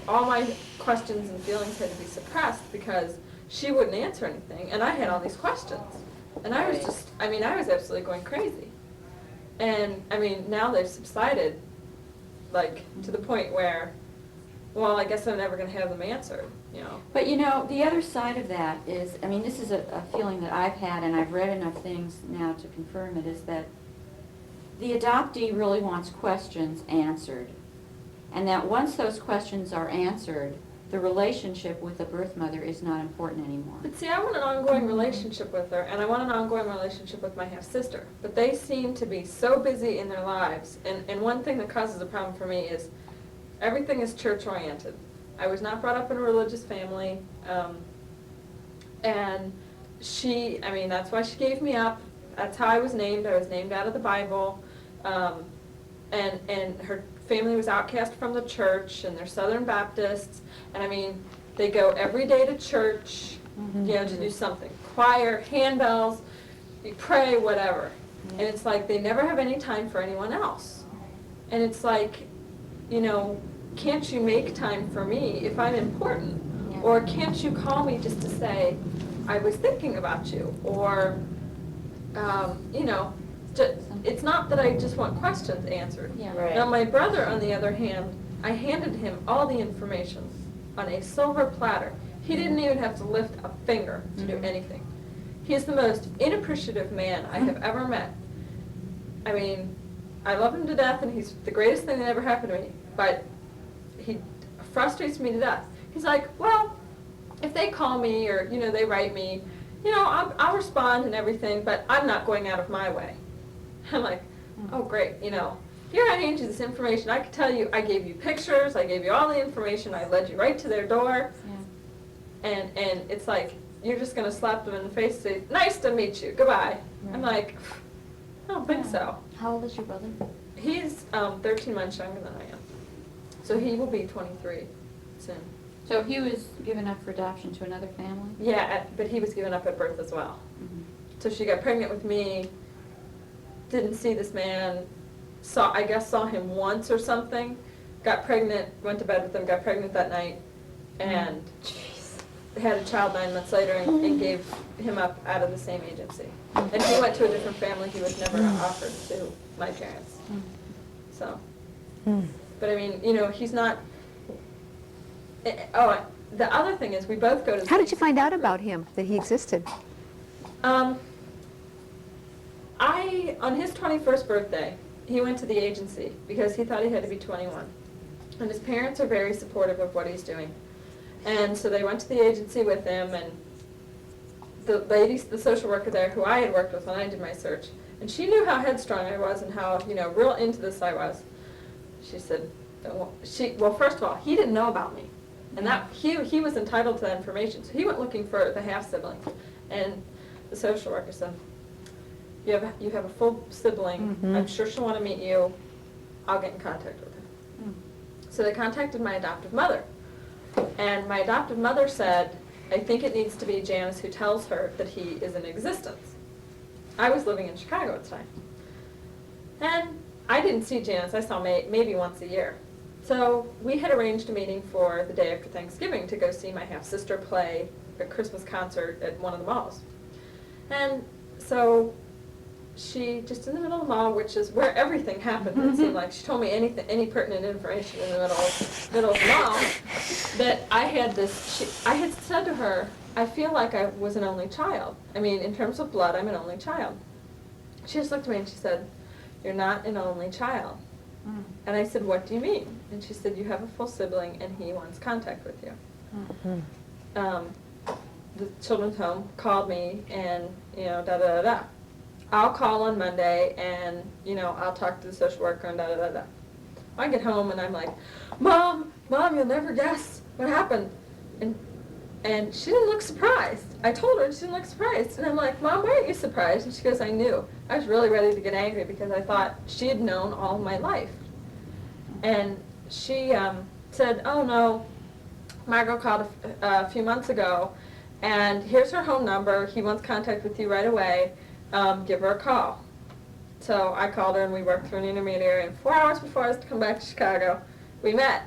all my questions and feelings had to be suppressed because she wouldn't answer anything, and I had all these questions. And I was just, I was absolutely going crazy. And, now they've subsided. like, to the point where, well, I guess I'm never gonna have them answered, you know? But you know, the other side of that is, I mean, this is a feeling that I've had, and I've read enough things now to confirm it, is that the adoptee really wants questions answered. And that once those questions are answered, the relationship with the birth mother is not important anymore. But see, I want an ongoing relationship with her, and I want an ongoing relationship with my half-sister. But they seem to be so busy in their lives, and one thing that causes a problem for me is everything is church-oriented. I was not brought up in a religious family, and she, I mean, that's why she gave me up. That's how I was named. I was named out of the Bible, and her family was outcast from the church, and they're Southern Baptists, and I mean, they go every day to church, you know, to do something. Choir, handbells, you pray, whatever. And it's like they never have any time for anyone else. And it's like, you know, can't you make time for me if I'm important? Yeah. Or can't you call me just to say, I was thinking about you? Or, you know, it's not that I just want questions answered. Yeah. Right. Now, my brother, on the other hand, I handed him all the information on a silver platter. He didn't even have to lift a finger to do anything. He is the most inappreciative man I have ever met. I mean, I love him to death, and he's the greatest thing that ever happened to me, but he frustrates me to death. He's like, well, if they call me or, you know, they write me, you know, I'll respond and everything, but I'm not going out of my way. I'm like, oh, great, you know. Here I hand you this information. I could tell you, I gave you pictures, I gave you all the information, I led you right to their door, and it's like, you're just going to slap them in the face and say, nice to meet you, goodbye. I'm like, I don't think so. How old is your brother? He's 13 months younger than I am, so he will be 23 soon. So he was given up for adoption to another family? Yeah, but he was given up at birth as well. Mhm. So she got pregnant with me, didn't see this man, I guess saw him once or something, got pregnant, went to bed with him, got pregnant that night, and had a child 9 months later and gave him up out of the same agency. And he went to a different family. He was never offered to my parents. So, but I mean, you know, he's not. Oh, the other thing is, we both go to. How did you find out about him, that he existed? On his 21st birthday, he went to the agency because he thought he had to be 21. And his parents are very supportive of what he's doing. And so they went to the agency with him, and the social worker there, who I had worked with when I did my search, and she knew how headstrong I was and how, you know, real into this I was. She said, well, first of all, he didn't know about me. And that he was entitled to that information. So he went looking for the half-sibling. And the social worker said, you have a full sibling. I'm sure she'll want to meet you. I'll get in contact with her. So they contacted my adoptive mother. And my adoptive mother said, I think it needs to be Janice who tells her that he is in existence. I was living in Chicago at the time. And I didn't see Janice. I saw maybe once a year. So we had arranged a meeting for the day after Thanksgiving to go see my half-sister play a Christmas concert at one of the malls. And so she, just in the middle of the mall, which is where everything happened, it seemed like, she told me any pertinent information in the middle of the mall, that I had said to her, I feel like I was an only child. I mean, in terms of blood, I'm an only child. She just looked at me and she said, you're not an only child. And I said, what do you mean? And she said, you have a full sibling and he wants contact with you. The children's home called me and, you know, da-da-da-da. I'll call on Monday and, you know, I'll talk to the social worker and da-da-da-da. I get home and I'm like, Mom, you'll never guess what happened. And she didn't look surprised. I told her, she didn't look surprised. And I'm like, Mom, why aren't you surprised? And she goes, I knew. I was really ready to get angry because I thought she had known all my life. And she said, oh no, Margot called a few months ago, and here's her home number. He wants contact with you right away. Give her a call. So I called her and we worked through an intermediary, and 4 hours before I was to come back to Chicago, we met.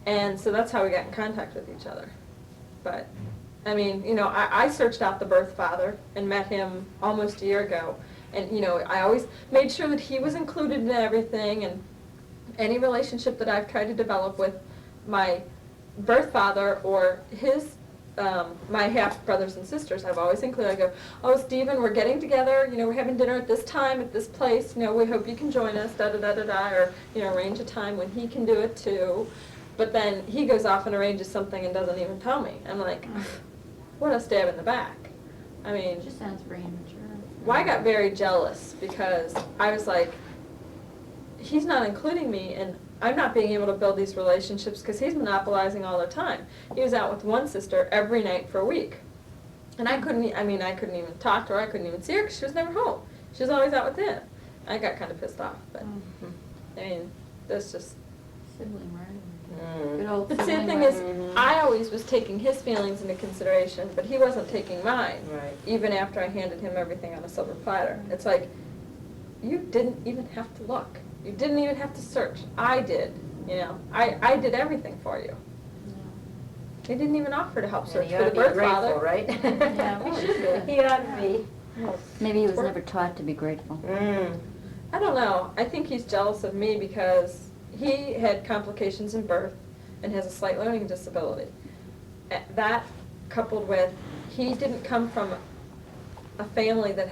And so that's how we got in contact with each other. But, I mean, you know, I searched out the birth father and met him almost a year ago. And, you know, I always made sure that he was included in everything. any relationship that I've tried to develop with my birth father or his, my half brothers and sisters, I've always included, I go, oh, Stephen, we're getting together, we're having dinner at this time, at this place, we hope you can join us, da-da-da-da-da, or, arrange a time when he can do it too. But then he goes off and arranges something and doesn't even tell me. I'm like, what a stab in the back. I mean, It just sounds very immature. well, I got very jealous because I was like, he's not including me, and I'm not being able to build these relationships because he's monopolizing all the time. He was out with one sister every night for a week. And I couldn't even talk to her, I couldn't even see her because she was never home. She was always out with him. I got kind of pissed off, but, I mean, that's just... Sibling rivalry. Good old But see, the sibling thing is, rivalry. I always was taking his feelings into consideration, but he wasn't taking mine. Right. Even after I handed him everything on a silver platter. It's like, you didn't even have to look. You didn't even have to search. I did, I did everything for you. He didn't even offer to help search you for ought the to be birth grateful, father. right? Yeah, He should be. He ought to be. Maybe he was never taught to be grateful. I don't know. I think he's jealous of me because he had complications in birth and has a slight learning disability. That coupled with, he didn't come from a family that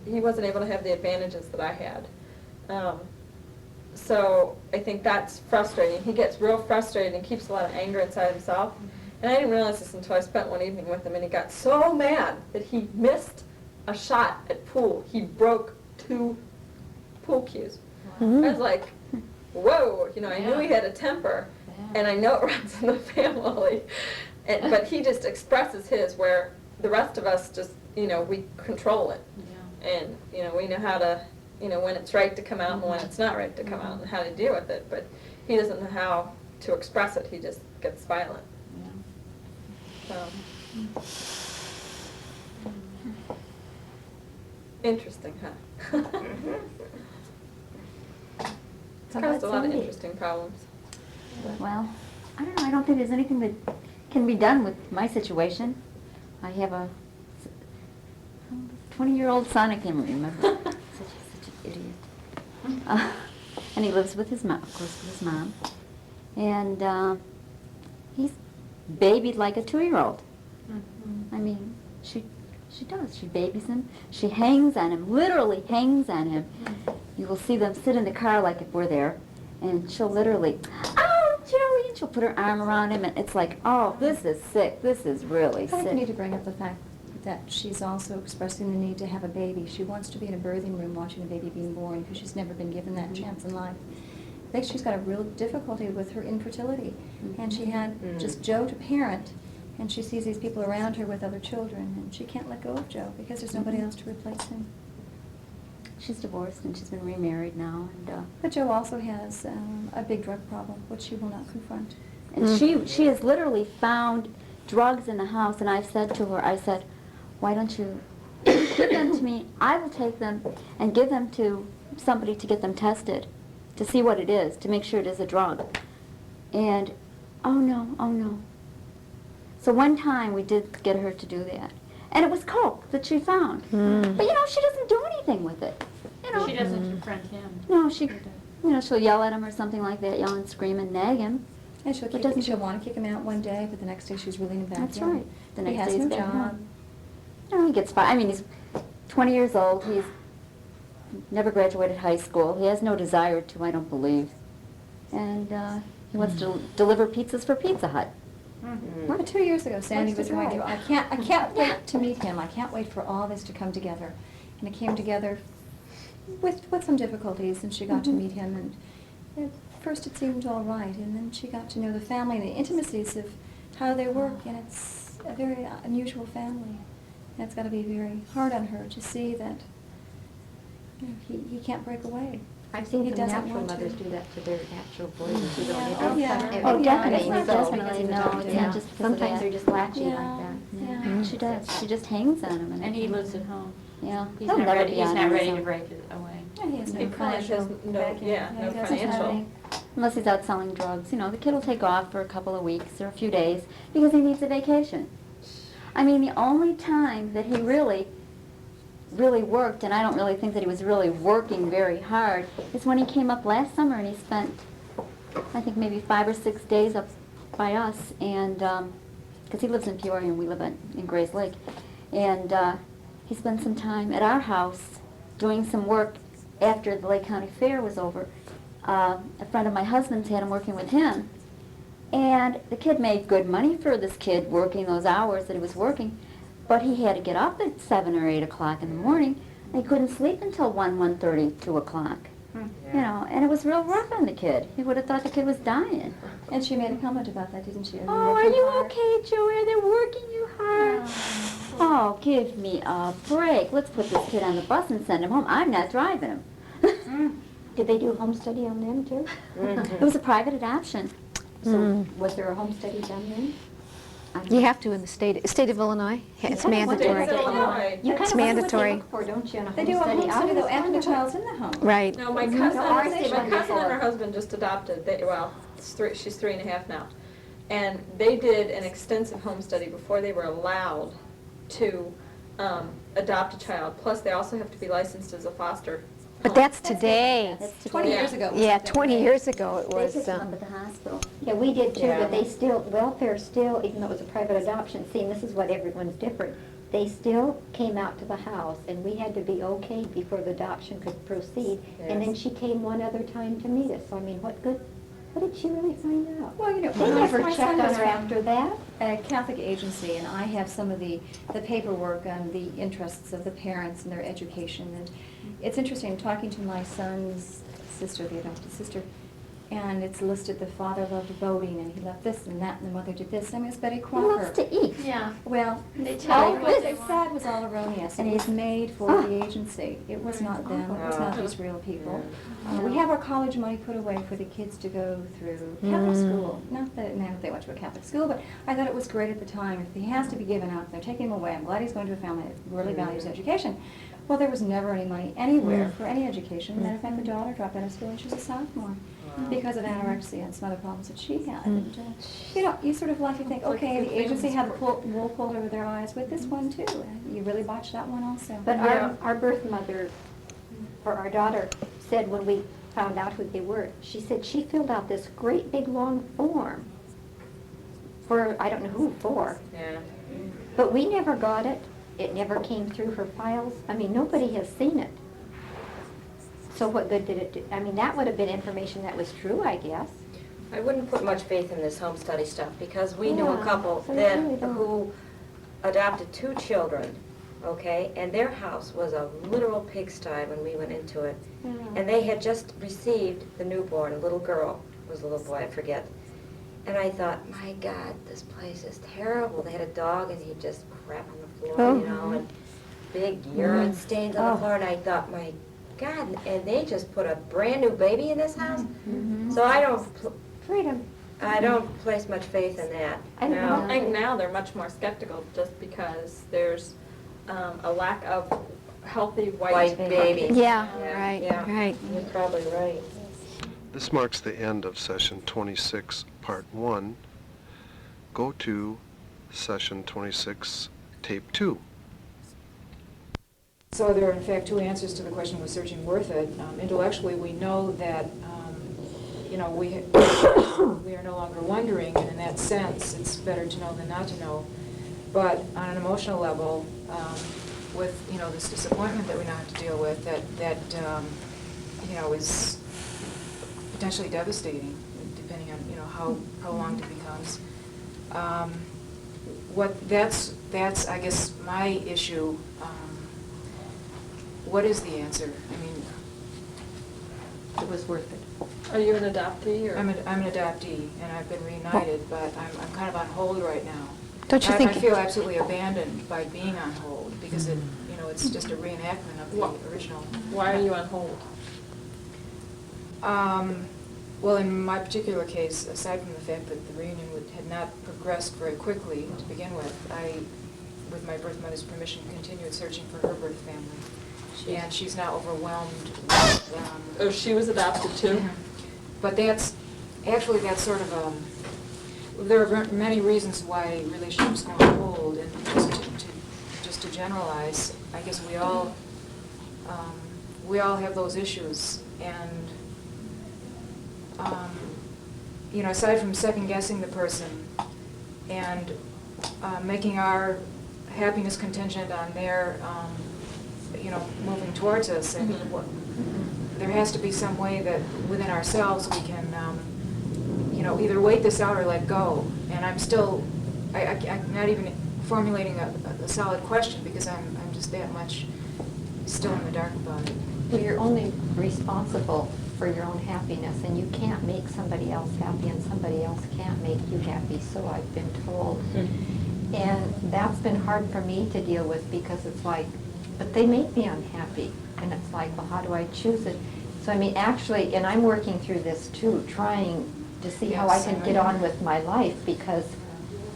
he wasn't able to have the advantages that I had. So I think that's frustrating. He gets real frustrated and keeps a lot of anger inside himself. And I didn't realize this until I spent one evening with him, and he got so mad that he missed a shot at pool. He broke 2 pool cues. I was like, whoa, I knew he had a temper, and I know it runs in the family. But he just expresses his, where the rest of us just, we control it. And, we know how to, when it's right to come out and when it's not right to come out and how to deal with it. But he doesn't know how to express it. He just gets violent. So. Interesting, huh? It's caused a lot of interesting problems. Well, I don't know, I don't think there's anything that can be done with my situation. I have a 20-year-old son, I can't remember. such an idiot. And he lives with his mom, of course, with his mom. And he's babied like a 2-year-old. I mean, she does. She babies him. She hangs on him, literally hangs on him. You will see them sit in the car like if we're there, and she'll literally, oh, Joey, and she'll put her arm around him, and it's like, oh, this is sick. This is really I think we need to sick. bring up the fact that she's also expressing the need to have a baby. She wants to be in a birthing room watching a baby being born because she's never been given that chance in life. I think she's got a real difficulty with her infertility. And she had just Joe to parent, and she sees these people around her with other children, and she can't let go of Joe because there's nobody else to replace him. She's divorced, and she's been remarried now, But Joe also has a big drug problem, which she will not confront. and she has literally found drugs in the house, and I've said to her, I said, why don't you give them to me? I will take them and give them to somebody to get them tested, to see what it is, to make sure it is a drug. And, oh no. So one time we did get her to do that. And it was coke that she found. But she doesn't do anything with it. She doesn't confront him. No, she'll yell at him or something like that, yell and scream and nag him. And she'll want to kick him out one day, but the next day she's reeling him back That's in. right. The He next has day he's no back job. home. He gets fired. I mean, he's 20 years old. He's never graduated high school. He has no desire to, I don't believe. And he wants to deliver pizzas for Pizza Hut. Well, 2 years ago, Sandy What's was the going to, drive? I can't wait to meet him. I can't wait for all this to come together. And it came together with some difficulties, and she got to meet him. And at first it seemed all right, and then she got to know the family and the intimacies of how they work, and it's a very unusual family. And it's got to be very hard on her to see that he can't break away. I've seen He some doesn't natural want to. mothers do that to their natural boys who don't Yeah, need oh, to yeah. suffer. Oh, yeah, definitely, it's not definitely. because No, of it's that. not just because of Sometimes that. they're just latchy Yeah. like that. Yeah. She does. She just hangs on him. And he lives at home. Yeah. He's He'll not never ready, be he's on not his ready own. to break it away. Yeah, he has no He probably has financial no, backing. yeah, no he doesn't have financial. any. Unless he's out selling drugs. The kid will take off for a couple of weeks or a few days because he needs a vacation. I mean, the only time that he really worked, and I don't really think that he was really working very hard, is when he came up last summer and he spent I think maybe 5 or 6 days up by us, and, because he lives in Peoria and we live in Grays Lake. And he spent some time at our house doing some work after the Lake County Fair was over. A friend of my husband's had him working with him. And the kid made good money for this kid working those hours that he was working, but he had to get up at 7 or 8 o'clock in the morning, and he couldn't sleep until 1:30, 2 o'clock. You know, and it was real rough on the kid. He would have thought the kid was dying. And she made a comment about that, didn't she? Oh, are you okay, Joanne? They're working you hard. Oh, give me a break. Let's put this kid on the bus and send him home. I'm not driving him. Did they do home study on them too? It was a private adoption. So was there a home study done then? You have to in the state of Illinois. It's Yeah, mandatory. State of Illinois. You kind It's of want mandatory. to look for, don't you, in a They home do a study? home I study though always after the wondered. child's in the home. Right. No, my Mhm. cousin, No, ours did my one cousin and before. her husband just adopted. She's 3.5 now, and they did an extensive home study before they were allowed to adopt a child. Plus, they also have to be licensed as a foster. But that's today. That's today. 20 years ago. it was Yeah, like that. 20 years ago it They was. picked them up at the hospital. Yeah, we did too, Yeah. but they still, welfare still, even though it was a private adoption, see, and this is what everyone's different, they still came out to the house, and we had to be okay before the adoption could proceed. And then she came one other time to meet us, so I mean, what did she really find out? Well, you know, They my never son checked on was her from after that. a Catholic agency, and I have some of the paperwork on the interests of the parents and their education. And it's interesting, talking to my son's sister, the adopted sister, and it's listed the father loved boating, and he loved this and that, and the mother did this. I mean, it's Betty He Crocker. loves to eat. Yeah. Well, They all tell you what what they they want. said was all erroneous. It was made for the agency. It was not them. It was not these real people. We have our college money put away for the kids to go through Catholic school. Not that now they went to a Catholic school, but I thought it was great at the time. If he has to be given up, they're taking him away. I'm glad he's going to a family that really values education. Well, there was never any money anywhere for any education. Matter of fact, the daughter dropped out of school when she was a sophomore because of anorexia and some other problems that she had. And, you know, you sort of like to think, okay, the agency had the wool pulled over their eyes with this one too. You really botched that one also. But Yeah. our birth mother, for our daughter, said when we found out who they were, she said she filled out this great big long form for, I don't know who for, Yeah. but we never got it. It never came through her files. I mean, nobody has seen it. So what good did it do? I mean, that would have been information that was true, I guess. I wouldn't put much faith in this home study stuff, because we knew a Yeah, couple so you then really don't. who adopted 2 children, okay? And their house was a literal pigsty when we went into it. And they had just received the newborn, a little girl, was a little boy, I forget. And I thought, my God, this place is terrible. They had a dog and he just crap on the floor, you know, and big urine stains on the floor. And I thought, my God, and they just put a brand new baby in this house? So I Freedom. don't place much faith in that. I don't No. I think now they're much more skeptical just because there's a lack of healthy White babies. Yeah, Yeah, right, yeah. right. You're probably right. This marks the end of Session 26, Part 1. Go to Session 26, Tape 2. So there are in fact 2 answers to the question, was searching worth it? Intellectually, we know that, you know, we are no longer wondering, and in that sense, it's better to know than not to know. But on an emotional level, with, you know, this disappointment that we now have to deal with, that you know, is potentially devastating, depending on, you know, how prolonged it becomes. That's, I guess, my issue. What is the answer? I mean, It was worth it. Are you an adoptee or? I'm an adoptee, and I've been reunited, but I'm kind of on hold right now. Don't you I think? feel absolutely abandoned by being on hold, because it, you know, it's just a reenactment of Well, the original. Why are you on hold? Well, in my particular case, aside from the fact that the reunion had not progressed very quickly to begin with, I, with my birth mother's permission, continued searching for her birth family. And she's now overwhelmed with, Oh, she was adopted too? but that's sort of there are many reasons why relationships go on hold, and just to generalize, I guess we all have those issues, and aside from second guessing the person and making our happiness contingent on their, moving towards us, and there has to be some way that within ourselves we can, either wait this out or let go. And I'm still, I'm not even formulating a solid question because I'm just that much still in the dark about it. Well, you're only responsible for your own happiness, and you can't make somebody else happy, and somebody else can't make you happy, so I've been told. And that's been hard for me to deal with, because it's like, but they make me unhappy, and it's like, well, how do I choose it? So, I mean, actually, and I'm working through this too, trying to see how I can get on with my life, because,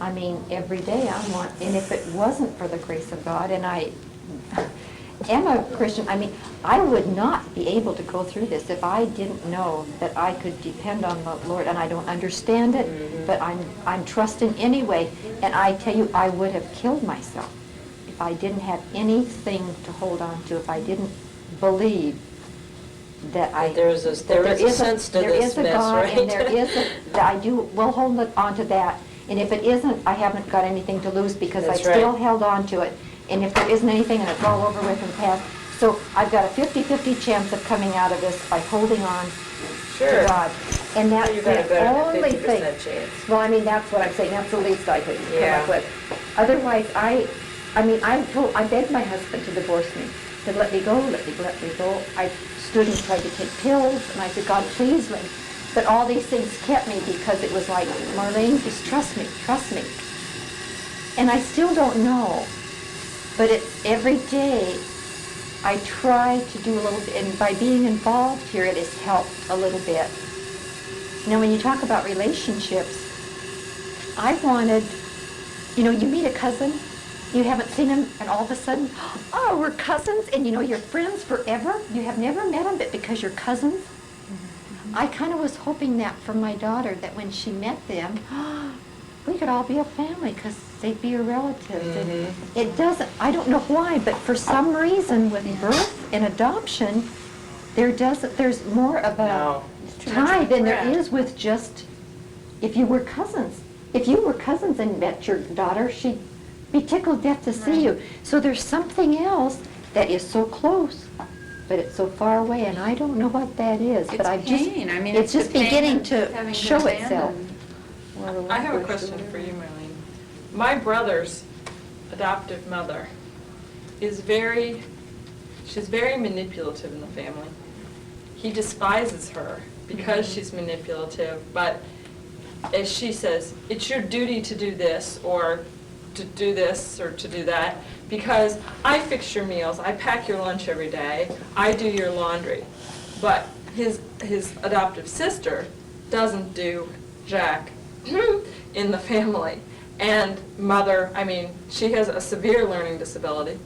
I mean, every day I want, and if it wasn't for the grace of God, and I am a Christian, I mean, I would not be able to go through this if I didn't know that I could depend on the Lord, and I don't understand it, but I'm trusting anyway, and I tell you, I would have killed myself if I didn't have anything to hold on to, if I didn't believe that There is a sense to there this is a mess, God, right? and there is will hold on to that, and if it isn't, I haven't got anything to lose, because I That's still right. held on to it. And if there isn't anything, and it's all over with and past, so I've got a 50-50 chance of coming out of this by holding on Sure. to God. And that's You got a the better only than thing. 50% chance. Well, I mean, that's what I'm saying, that's the least I could come Yeah. up with. Otherwise, I begged my husband to divorce me, to let me go. I stood and tried to take pills, and I said, God, please let me. But all these things kept me, because it was like, Marlene, just trust me. And I still don't know. But it's every day I try to do a little bit, and by being involved here, it has helped a little bit. You know, when you talk about relationships, I wanted, you meet a cousin, you haven't seen him, and all of a sudden, oh, we're cousins, and you're friends forever. You have never met him, but because you're cousins. I kind of was hoping that for my daughter, that when she met them, we could all be a family, because they'd be your relatives. And it doesn't, I don't know why, but for some reason with birth and adoption, there's more of a No. tie than there is with just, if you were cousins. If you were cousins and met your daughter, she'd be tickled death to see you. So there's something else that is so close, but it's so far away, and I don't know what that is. But I've just, pain. I mean, it's it's just the pain beginning of to having show been itself. abandoned. I have a question for you, Marlene. My brother's adoptive mother she's very manipulative in the family. He despises her because she's manipulative, but as she says, it's your duty to do this, or to do this, or to do that, because I fix your meals, I pack your lunch every day, I do your laundry. But his adoptive sister doesn't do jack in the family. And mother, she has a severe learning disability.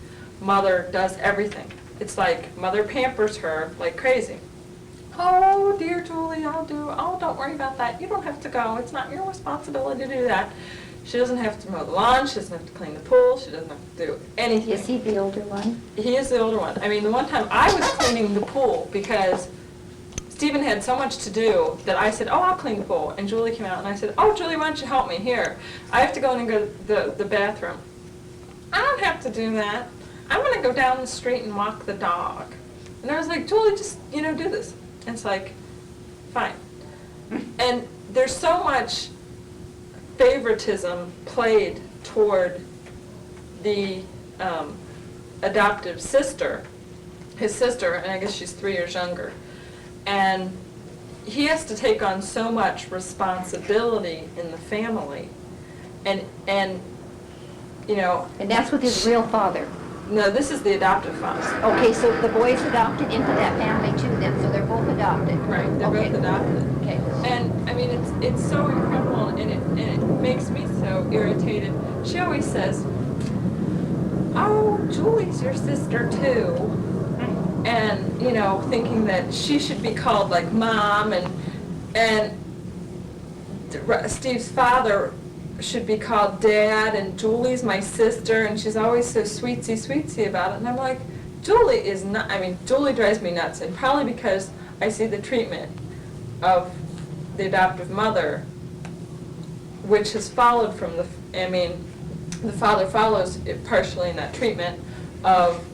Mother does everything. It's like mother pampers her like crazy. Oh, dear Julie, don't worry about that. You don't have to go. It's not your responsibility to do that. She doesn't have to mow the lawn, she doesn't have to clean the pool, she doesn't have to do anything. Is he the older one? He is the older one. The one time I was cleaning the pool because Stephen had so much to do that I said, oh, I'll clean the pool. And Julie came out and I said, oh, Julie, why don't you help me? Here, I have to go in and go to the bathroom. I don't have to do that. I'm going to go down the street and walk the dog. And I was like, Julie, just, do this. And it's like, fine. And there's so much favoritism played toward the adoptive sister, his sister, and I guess she's 3 years younger. And he has to take on so much responsibility in the family. And And that's with his real father. no, this is the adoptive father. Okay, so the boy's adopted into that family too then, so they're both adopted. Right, they're Okay. both adopted. Okay. And it's so incredible, and it makes me so irritated. She always says, "Oh, Julie's your sister too," and thinking that she should be called like mom, and Steve's father should be called dad, and Julie's my sister, and she's always so sweetsy about it. And I'm like, Julie is not. Julie drives me nuts, and probably because I see the treatment of the adoptive mother, which has followed from the father follows it partially in that treatment of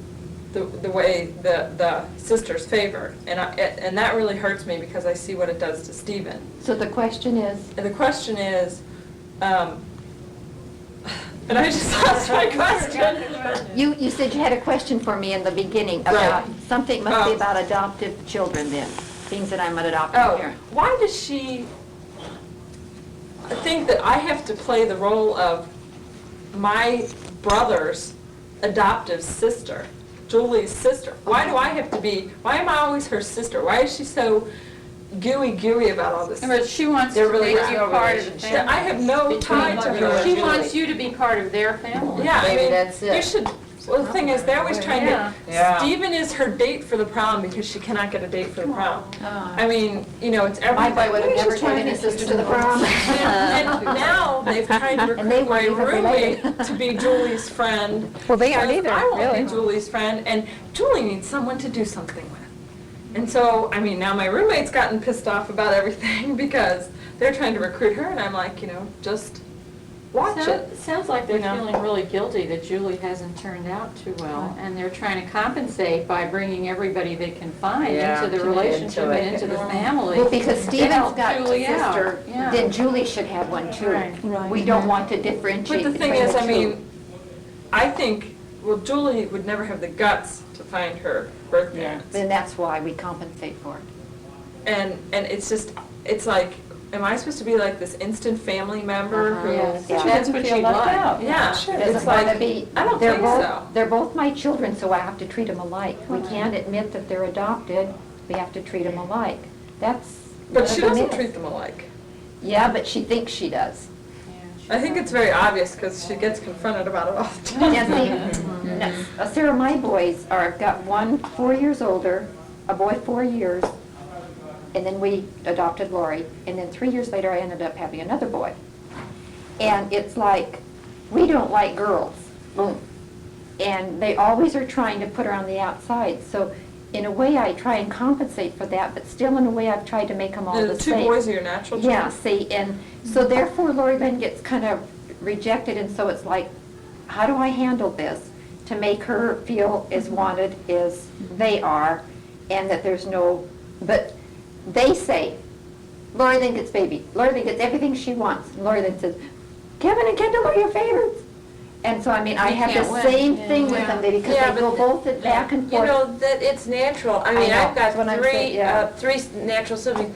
the way the sisters favor. And that really hurts me because I see what it does to Stephen. So the question is, And the question is, and I just lost my question. you said you had a question for me in the beginning about, something must be about adoptive children then, being that I'm an adoptive Oh, parent. why does she think that I have to play the role of my brother's adoptive sister, Julie's sister? Why do I have to be, why am I always her sister? Why is she so gooey about all this? But she wants They're to really make you real part of the relationship. family. I have no tie to her. She wants you to be part of their family. Yeah, I Maybe mean, that's it. you should, well, the thing is, they're always trying to, Yeah. Stephen is her date for the prom because she cannot get a date for the prom. I mean, you know, it's My everybody. boy would have never taken his sister to the prom. And now they've tried to And they recruit my weren't even related. roommate to be Julie's friend. Well, they aren't because either, I won't really. be Julie's friend, and Julie needs someone to do something with. And so, I mean, now my roommate's gotten pissed off about everything because they're trying to recruit her, and I'm like, you know, just watch it. Sounds like they're You know? feeling really guilty that Julie hasn't turned out too well, and they're trying to compensate by bringing everybody they can find Yeah, into the into relationship it. and into the family. Well, because to Stephen's help got a Julie out. sister, Yeah. then Julie should have one too. Right. We don't want to differentiate But the thing between is, the I two. mean, I think, well, Julie would never have the guts to find her birth parents. Then that's why we compensate for it. And it's just, it's like, am I supposed to be like this instant family member who? Yes, yeah. That's what she'd like. Yeah, Doesn't it's want to like, be, I don't they're think both, so. they're both my children, so I have to treat them alike. We can't admit that they're adopted, we have to treat them alike. That's. But she what it doesn't is. treat them alike. Yeah, but she thinks she does. I think it's very obvious because she gets confronted about it all the time. Yeah, see, Sarah, my boys I've got one 4 years older, a boy 4 years, and then we adopted Lori, and then 3 years later I ended up having another boy. And it's like, we don't like girls, boom. And they always are trying to put her on the outside, so in a way I try and compensate for that, but still in a way I've tried to make them all the The two same. boys are your natural children? Yeah, see, and so therefore Lori then gets kind of rejected, and so it's like, how do I handle this to make her feel as wanted as they are, and that there's no, but they say, Lori then gets baby, Lori then gets everything she wants, and Lori then says, Kevin and Kendall are your favorites. And so, I mean, I You have can't the win. same thing with Yeah. them, because Yeah, they go but both back and You forth. know, that it's natural. I mean, know, I've got that's what I'm saying, yeah. three natural siblings,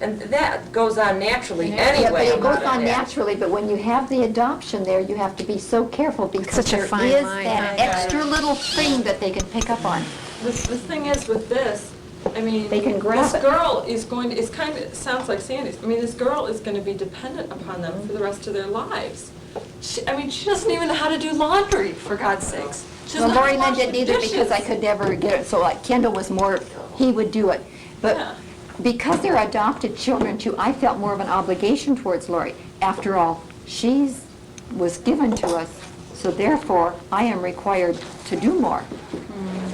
and that goes on naturally Yeah, but anyway. it goes amount of on that. naturally, but when you have the adoption there, you have to be so careful because such a there fine is line, that huh? extra little thing that they can pick up on. The thing is with this, I mean, They can grab this it. girl is going to, it's kind of, it sounds like Sandy's, I mean, this girl is going to be dependent upon them for the rest of their lives. I mean, she doesn't even know how to do laundry, for God's sakes. She Well, doesn't know how Lori to Lynn wash didn't the either because I dishes. could never get it, so like Kendall was more, he would do it. But Yeah. because they're adopted children too, I felt more of an obligation towards Lori. After all, was given to us, so therefore I am required to do more.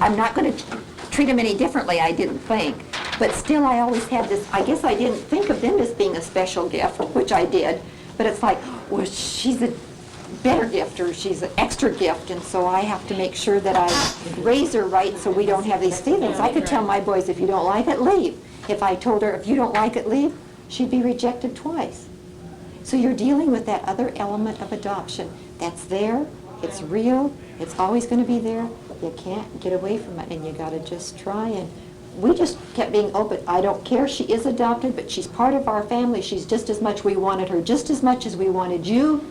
I'm not going to treat them any differently, I didn't think. But still, I always had this, I guess I didn't think of them as being a special gift, which I did. But it's like, well, she's a better gift, or she's an extra gift, and so I have to make sure that I raise her right so we don't have these feelings. I could tell my boys, if you don't like it, leave. If I told her, if you don't like it, leave, she'd be rejected twice. So you're dealing with that other element of adoption. That's there, it's real, it's always going to be there. You can't get away from it, and you got to just try. And we just kept being open. I don't care, she is adopted, but she's part of our family. She's just as much, we wanted her just as much as we wanted you.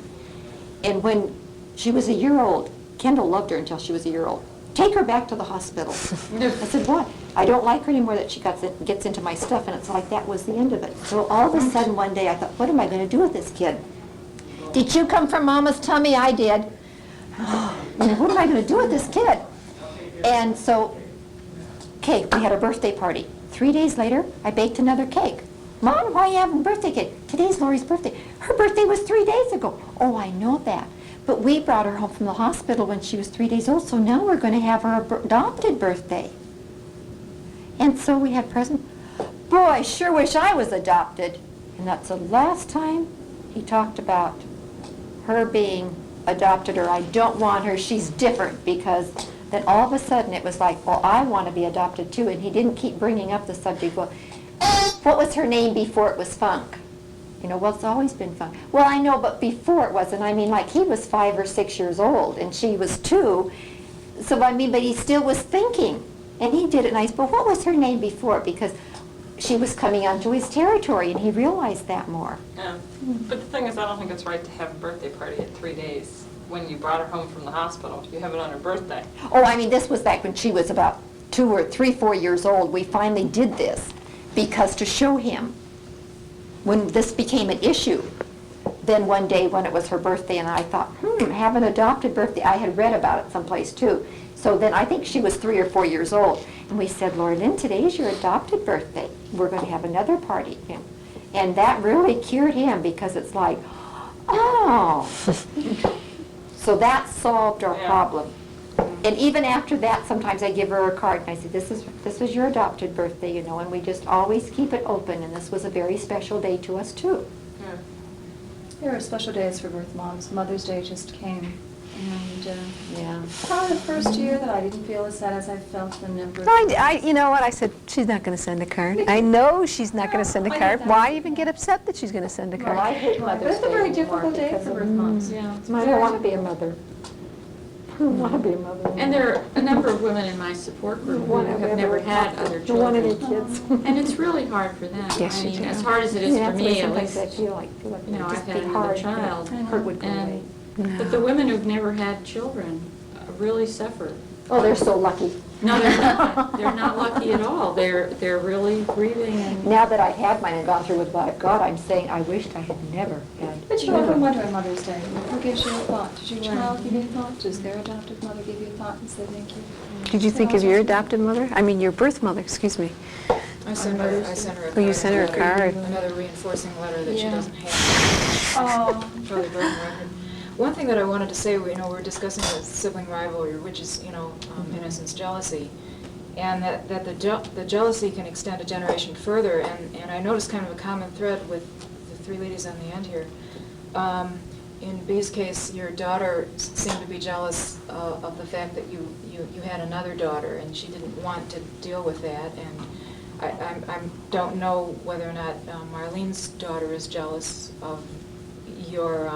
And when she was a year old, Kendall loved her until she was a year old. Take her back to the hospital. I said, what? I don't like her anymore that she gets into my stuff, and it's like that was the end of it. So all of a sudden one day I thought, what am I going to do with this kid? Did you come from Mama's tummy? I did. What am I going to do with this kid? And so, cake, we had a birthday party. 3 days later, I baked another cake. Mom, why are you having a birthday cake? Today's Lori's birthday. Her birthday was 3 days ago. Oh, I know that. But we brought her home from the hospital when she was 3 days old, so now we're going to have her adopted birthday. And so we had present. Boy, I sure wish I was adopted. And that's the last time he talked about her being adopted, or I don't want her, she's different, because then all of a sudden it was like, well, I want to be adopted too, and he didn't keep bringing up the subject, well, what was her name before it was Funk? You know, well, it's always been Funk. Well, I know, but before it wasn't. I mean, like, he was 5 or 6 years old, and she was 2, so, I mean, but he still was thinking, and he did it nice, but what was her name before? Because she was coming onto his territory, and he realized that more. Yeah. But the thing is, I don't think it's right to have a birthday party at 3 days when you brought her home from the hospital. You have it on her birthday. Oh, I mean, this was back when she was about 2 or 3, 4 years old. We finally did this because to show him when this became an issue. Then one day when it was her birthday, and I thought, have an adopted birthday. I had read about it someplace too. So then I think she was 3 or 4 years old. And we said, Laura Lynn, today's your adopted birthday. We're going to have another party. And that really cured him, because it's like, oh. So that solved our problem. And even after that, sometimes I give her a card and I say, this is your adopted birthday, you know, and we just always keep it open. And this was a very special day to us too. There are special days for birth moms. Mother's Day just came. And Yeah. probably the first year that I didn't feel as sad as I felt the number. You know what, I said, she's not going to send a card. I know she's not going to send a I card. get that. Why even get upset that she's going to send a Well, I card? hate But Mother's it's a Day very anymore difficult day because for of- birth moms, yeah. It's I very don't want to be a difficult. mother. I don't want to be a mother. And there are a number of women in my support group who One have I've never ever had talked to. other The one of the children. kids. And it's really hard for them. Yes, I you mean, do. as hard as it is Yeah, for that's why me, at sometimes least, I feel like you know, it'd I've just had be another hard. child. Hurt would go away. But the women who've never had children really suffer. Oh, they're so lucky. No, they're not. They're not lucky at all. They're really grieving and. Now that I've had mine and gone through with what I've got, I'm saying I wished I had never had. But you children. often wonder on Mother's Day, who gives you a thought? Does your child give you a thought? Does their adoptive mother give you a thought and say thank you? Did you think of your adopted mother? I mean, your birth mother, excuse me. I sent her a Oh, you sent her a card. Another reinforcing letter that she Yeah. doesn't have. Oh. Probably broken record. One thing that I wanted to say, we're discussing the sibling rivalry, which is, innocence, jealousy, and that the jealousy can extend a generation further, and I noticed kind of a common thread with the 3 ladies on the end here. In B's case, your daughter seemed to be jealous of the fact that you had another daughter, and she didn't want to deal with that, and I don't know whether or not Marlene's daughter is jealous of your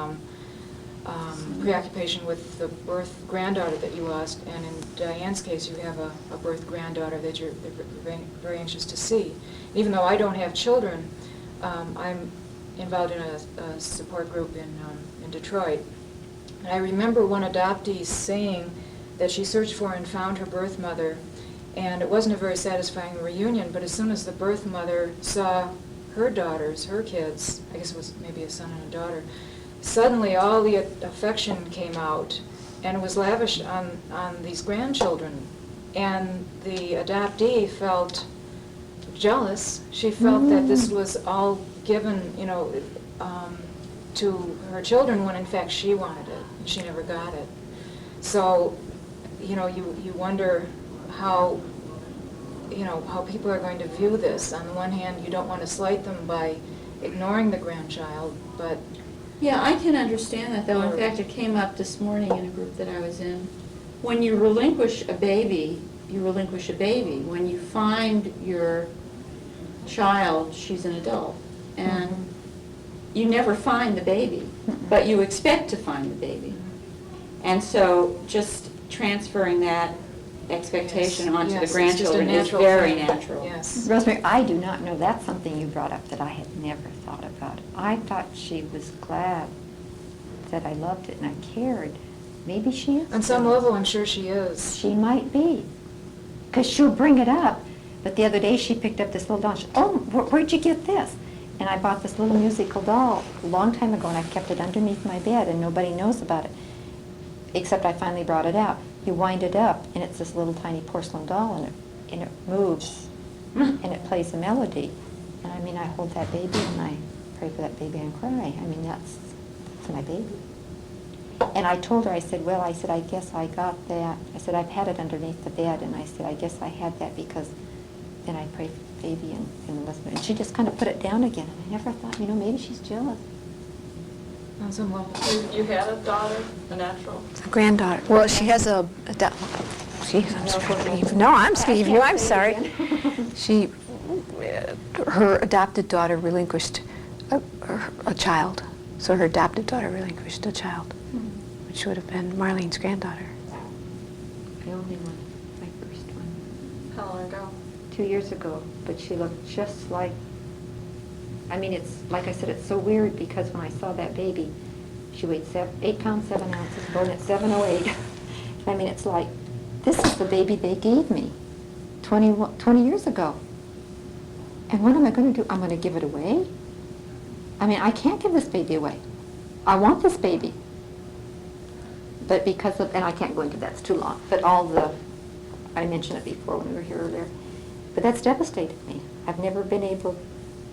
preoccupation with the birth granddaughter that you lost, and in Diane's case, you have a birth granddaughter that you're very anxious to see. Even though I don't have children, I'm involved in a support group in Detroit. And I remember one adoptee saying that she searched for and found her birth mother, and it wasn't a very satisfying reunion, but as soon as the birth mother saw her daughters, her kids, I guess it was maybe a son and a daughter, suddenly all the affection came out and was lavished on these grandchildren. And the adoptee felt jealous. She felt that this was all given, to her children when in fact she wanted it and she never got it. So, you wonder how people are going to view this. On the one hand, you don't want to slight them by ignoring the grandchild, but Yeah, I can understand that, though. In fact, it came up this morning in a group that I was in. When you relinquish a baby, you relinquish a baby. When you find your child, she's an adult, and you never find the baby, but you expect to find the baby. And so just transferring that expectation onto Yes, the it's just a grandchildren is natural very thing. natural. Yes. Rosemary, I do not know. That's something you brought up that I had never thought about. I thought she was glad that I loved it and I cared. Maybe she is. On some level, I'm sure she is. She might be. Because she'll bring it up. But the other day she picked up this little doll. She, oh, where'd you get this? And I bought this little musical doll a long time ago and I kept it underneath my bed and nobody knows about it. Except I finally brought it out. You wind it up and it's this little tiny porcelain doll and it moves and it plays a melody. And I mean, I hold that baby and I pray for that baby and cry. I mean, that's my baby. And I told her, I said, I guess I got that. I said, I've had it underneath the bed. And I said, I guess I had that because then I prayed for the baby and listened. And she just kind of put it down again. And I never thought, maybe she's jealous. On some level. You had a daughter, a natural? A granddaughter. Well, she has Jeez, I'm speaking. No, I'm speaking of you. I'm sorry. Her adopted daughter relinquished a child. So her adopted daughter relinquished a child, which would have been Marlene's granddaughter. The only one, my first one. How long ago? 2 years ago, but she looked just like, it's, like I said, it's so weird because when I saw that baby, she weighed 8 pounds, 7 ounces, born at 7:08. It's like, this is the baby they gave me 20 years ago. And what am I going to do? I'm going to give it away? I can't give this baby away. I want this baby. But because of, and I can't go into that, it's too long, but I mentioned it before when we were here earlier, but that's devastated me. I've never been able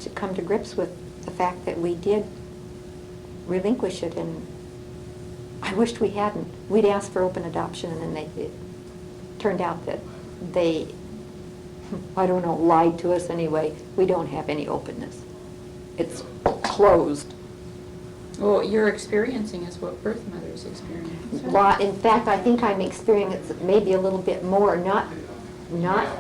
to come to grips with the fact that we did relinquish it, and I wished we hadn't. We'd asked for open adoption, and then it turned out that they, I don't know, lied to us anyway. We don't have any openness. It's closed. Well, what you're experiencing is what birth mothers experience. In fact, I think I'm experiencing maybe a little bit more, not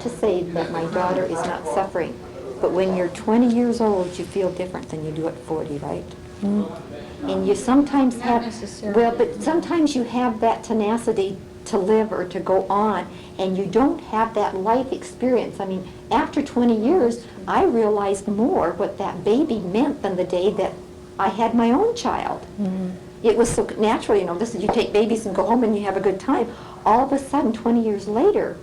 to say that my daughter is not suffering, but when you're 20 years old, you feel different than you do at 40, right? And you sometimes Not have, necessarily. well, but sometimes you have that tenacity to live or to go on, and you don't have that life experience. After 20 years, I realized more what that baby meant than the day that I had my own child. It was so natural, this is, you take babies and go home and you have a good time. All of a sudden, 20 years later,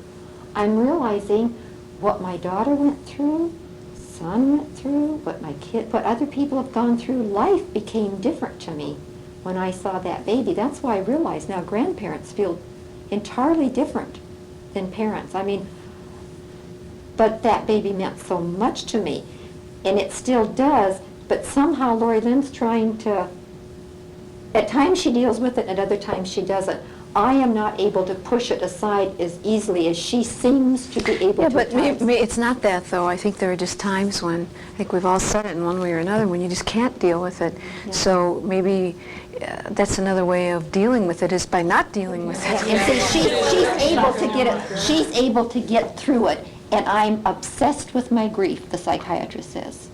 I'm realizing what my daughter went through, son went through, what other people have gone through. Life became different to me when I saw that baby. That's why I realized now grandparents feel entirely different than parents. But that baby meant so much to me, and it still does, but somehow Lori Lynn's trying to, at times she deals with it, at other times she doesn't. I am not able to push it aside as easily as she seems to be able to. Yeah, but at times. it's not that, though. I think there are just times when, I think we've all said it in one way or another, when you just can't deal with it. Yeah. So maybe that's another way of dealing with it, is by not dealing with it. And see, she's able to get it. She's able to get through it, and I'm obsessed with my grief, the psychiatrist says.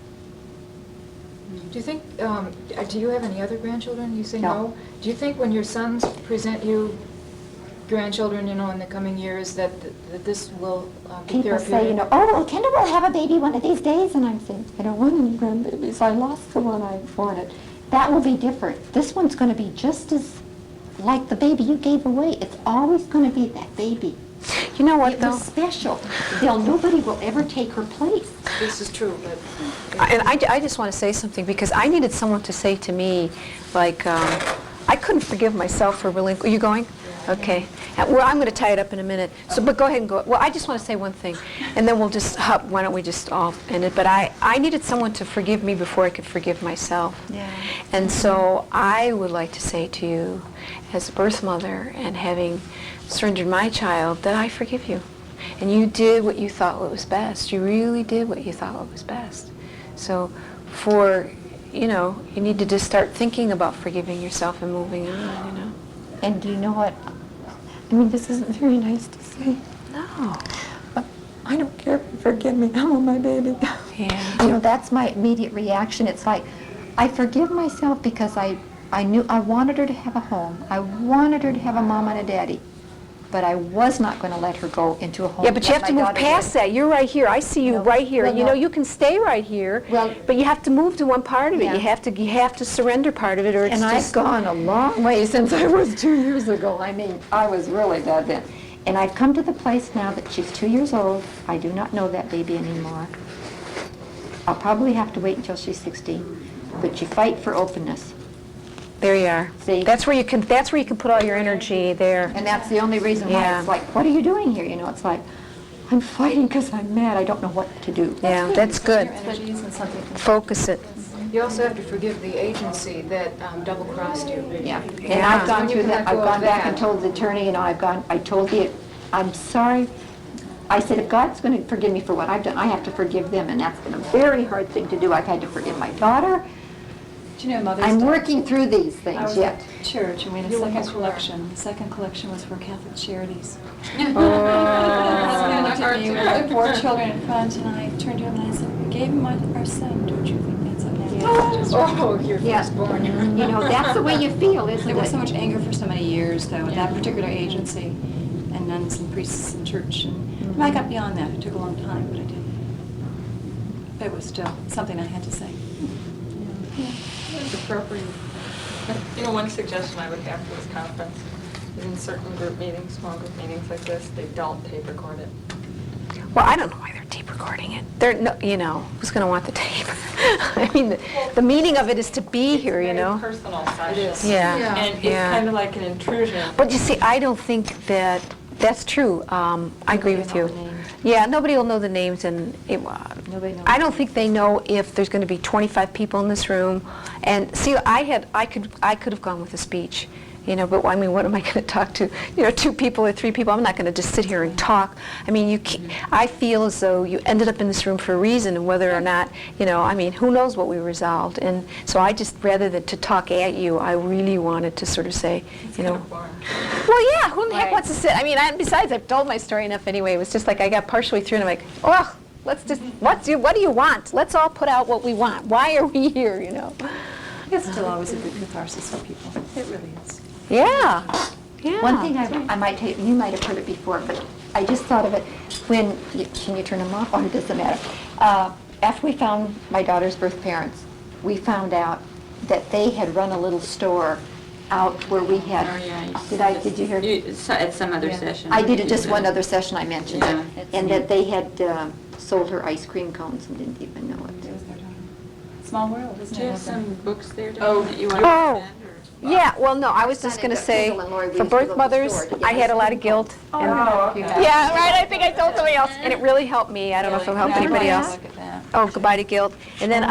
Do you think, do you have any other grandchildren? You say No. no? Do you think when your sons present you grandchildren, in the coming years, that this will be People therapeutic? say, oh, Kendall will have a baby one of these days, and I'm saying, I don't want any grandbabies. I lost the one I wanted. That will be different. This one's going to be just as like the baby you gave away. It's always going to be that baby. You know what, It though? was special. Nobody will ever take her place. This is true, but... And I just want to say something, because I needed someone to say to me, like, I couldn't forgive myself for relinquishing. Are you going? Okay. Well, I'm going to tie it up in a minute. So, but go ahead and go. Well, I just want to say one thing, and then we'll just why don't we just all end it? But I needed someone to forgive me before I could forgive myself. Yeah. And so I would like to say to you, as a birth mother and having surrendered my child, that I forgive you. And you did what you thought was best. You really did what you thought was best. So you need to just start thinking about forgiving yourself and moving on, And do you know what? This isn't very nice to say. No. But I don't care if you forgive me. I want my baby. Yeah. That's my immediate reaction. It's like, I forgive myself because I knew I wanted her to have a home. I wanted her to have a mom and a daddy. But I was not going to let her go into a home. Yeah, but you like have to my move daughter past did. that. You're right here. I see you No. right here. Well, no. You can stay right here, Well- but you have to move to one part of it. Yeah. You have to surrender part of it, or it's And I've just... gone a long way since I was 2 years ago. I was really bad then. And I've come to the place now that she's 2 years old. I do not know that baby anymore. I'll probably have to wait until she's 16. But you fight for openness. There you are. See? That's where you can put all your energy there. And that's the only reason why Yeah. it's like, what are you doing here? It's like, I'm fighting because I'm mad. I don't know what to do. Yeah, that's good. Your energies and something. Focus it. You also have to forgive the agency that double-crossed you. Yeah. And Yeah. I've gone When you through can that. let I've go gone of back that. and told the attorney, I told the, I'm sorry. I said, if God's going to forgive me for what I've done, I have to forgive them, and that's been a very hard thing to do. I've had to forgive my daughter. Do you know Mother's I'm Day? working through these I things was yet. at church and we had a You were second before. collection. The second collection was for Catholic Charities. Oh. My husband looked at me with the 4 children in front, and I turned to him and I said, "We gave him our son. Don't you think that's okay?" Oh, your Yeah. firstborn. You know, that's the way you feel, isn't There was so it? much anger for so many years, though, at that particular agency, and nuns and priests in church. And I got beyond that. It took a long time, but I did. But it was still something I had to say. It's appropriate. You know, one suggestion I would have for this conference is in certain group meetings, small group meetings like this, they don't tape record it. Well, I don't know why they're tape recording it. They're, no, you know, who's going to want the tape? I mean, the meaning of it is to be here, you know? It's a very personal session. is. Yeah, Yeah. And it's yeah. kind of like an intrusion. But you see, I don't think that, that's true. I agree with you. will know the names. Yeah, nobody will know the names, and Nobody knows. I don't think they know if there's going to be 25 people in this room. And see, I could have gone with a speech, you know, but I mean, what am I going to talk to? You know, 2 people or 3 people. I'm not going to just sit here and talk. I mean, I feel as though you ended up in this room for a reason, and whether or not, you know, I mean, who knows what we resolved. And so I just, rather than to talk at you, I really wanted to sort of say, you know, well, yeah, who in the heck wants to sit? I mean, besides, I've told my story enough anyway. It was just like I got partially through, and I'm like, oh, let's just, what do you want? Let's all put out what we want. Why are we here, you know? It's still always a good catharsis for people. It really is. Yeah, yeah. One thing I might tell you, you might have heard it before, but I just thought of it when, can you turn them off, or it doesn't matter? After we found my daughter's birth parents, we found out that they had run a little store out where we had, Oh, yeah. did you hear? At some other session. I did it just one other session, I mentioned Yeah. it, and that they had sold her ice cream cones and didn't even know it. It was their daughter. Small world, isn't Do you it? have some books there, Oh. Dawn, that you want to Oh. recommend? Yeah, well, no, I was just going to say, for birth mothers, I had a lot of guilt. And yeah, right, I think I told somebody else, and it really helped me. I don't know if it'll help anybody else. Look at that. Oh, Goodbye to Guilt. And then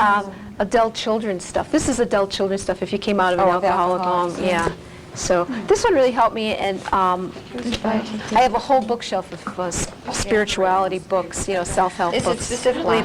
adult children's stuff. This is adult children's stuff if you came out of an alcoholic home. Yeah. So this one really helped me, and I have a whole bookshelf of spirituality books, you know, self-help books. Specifically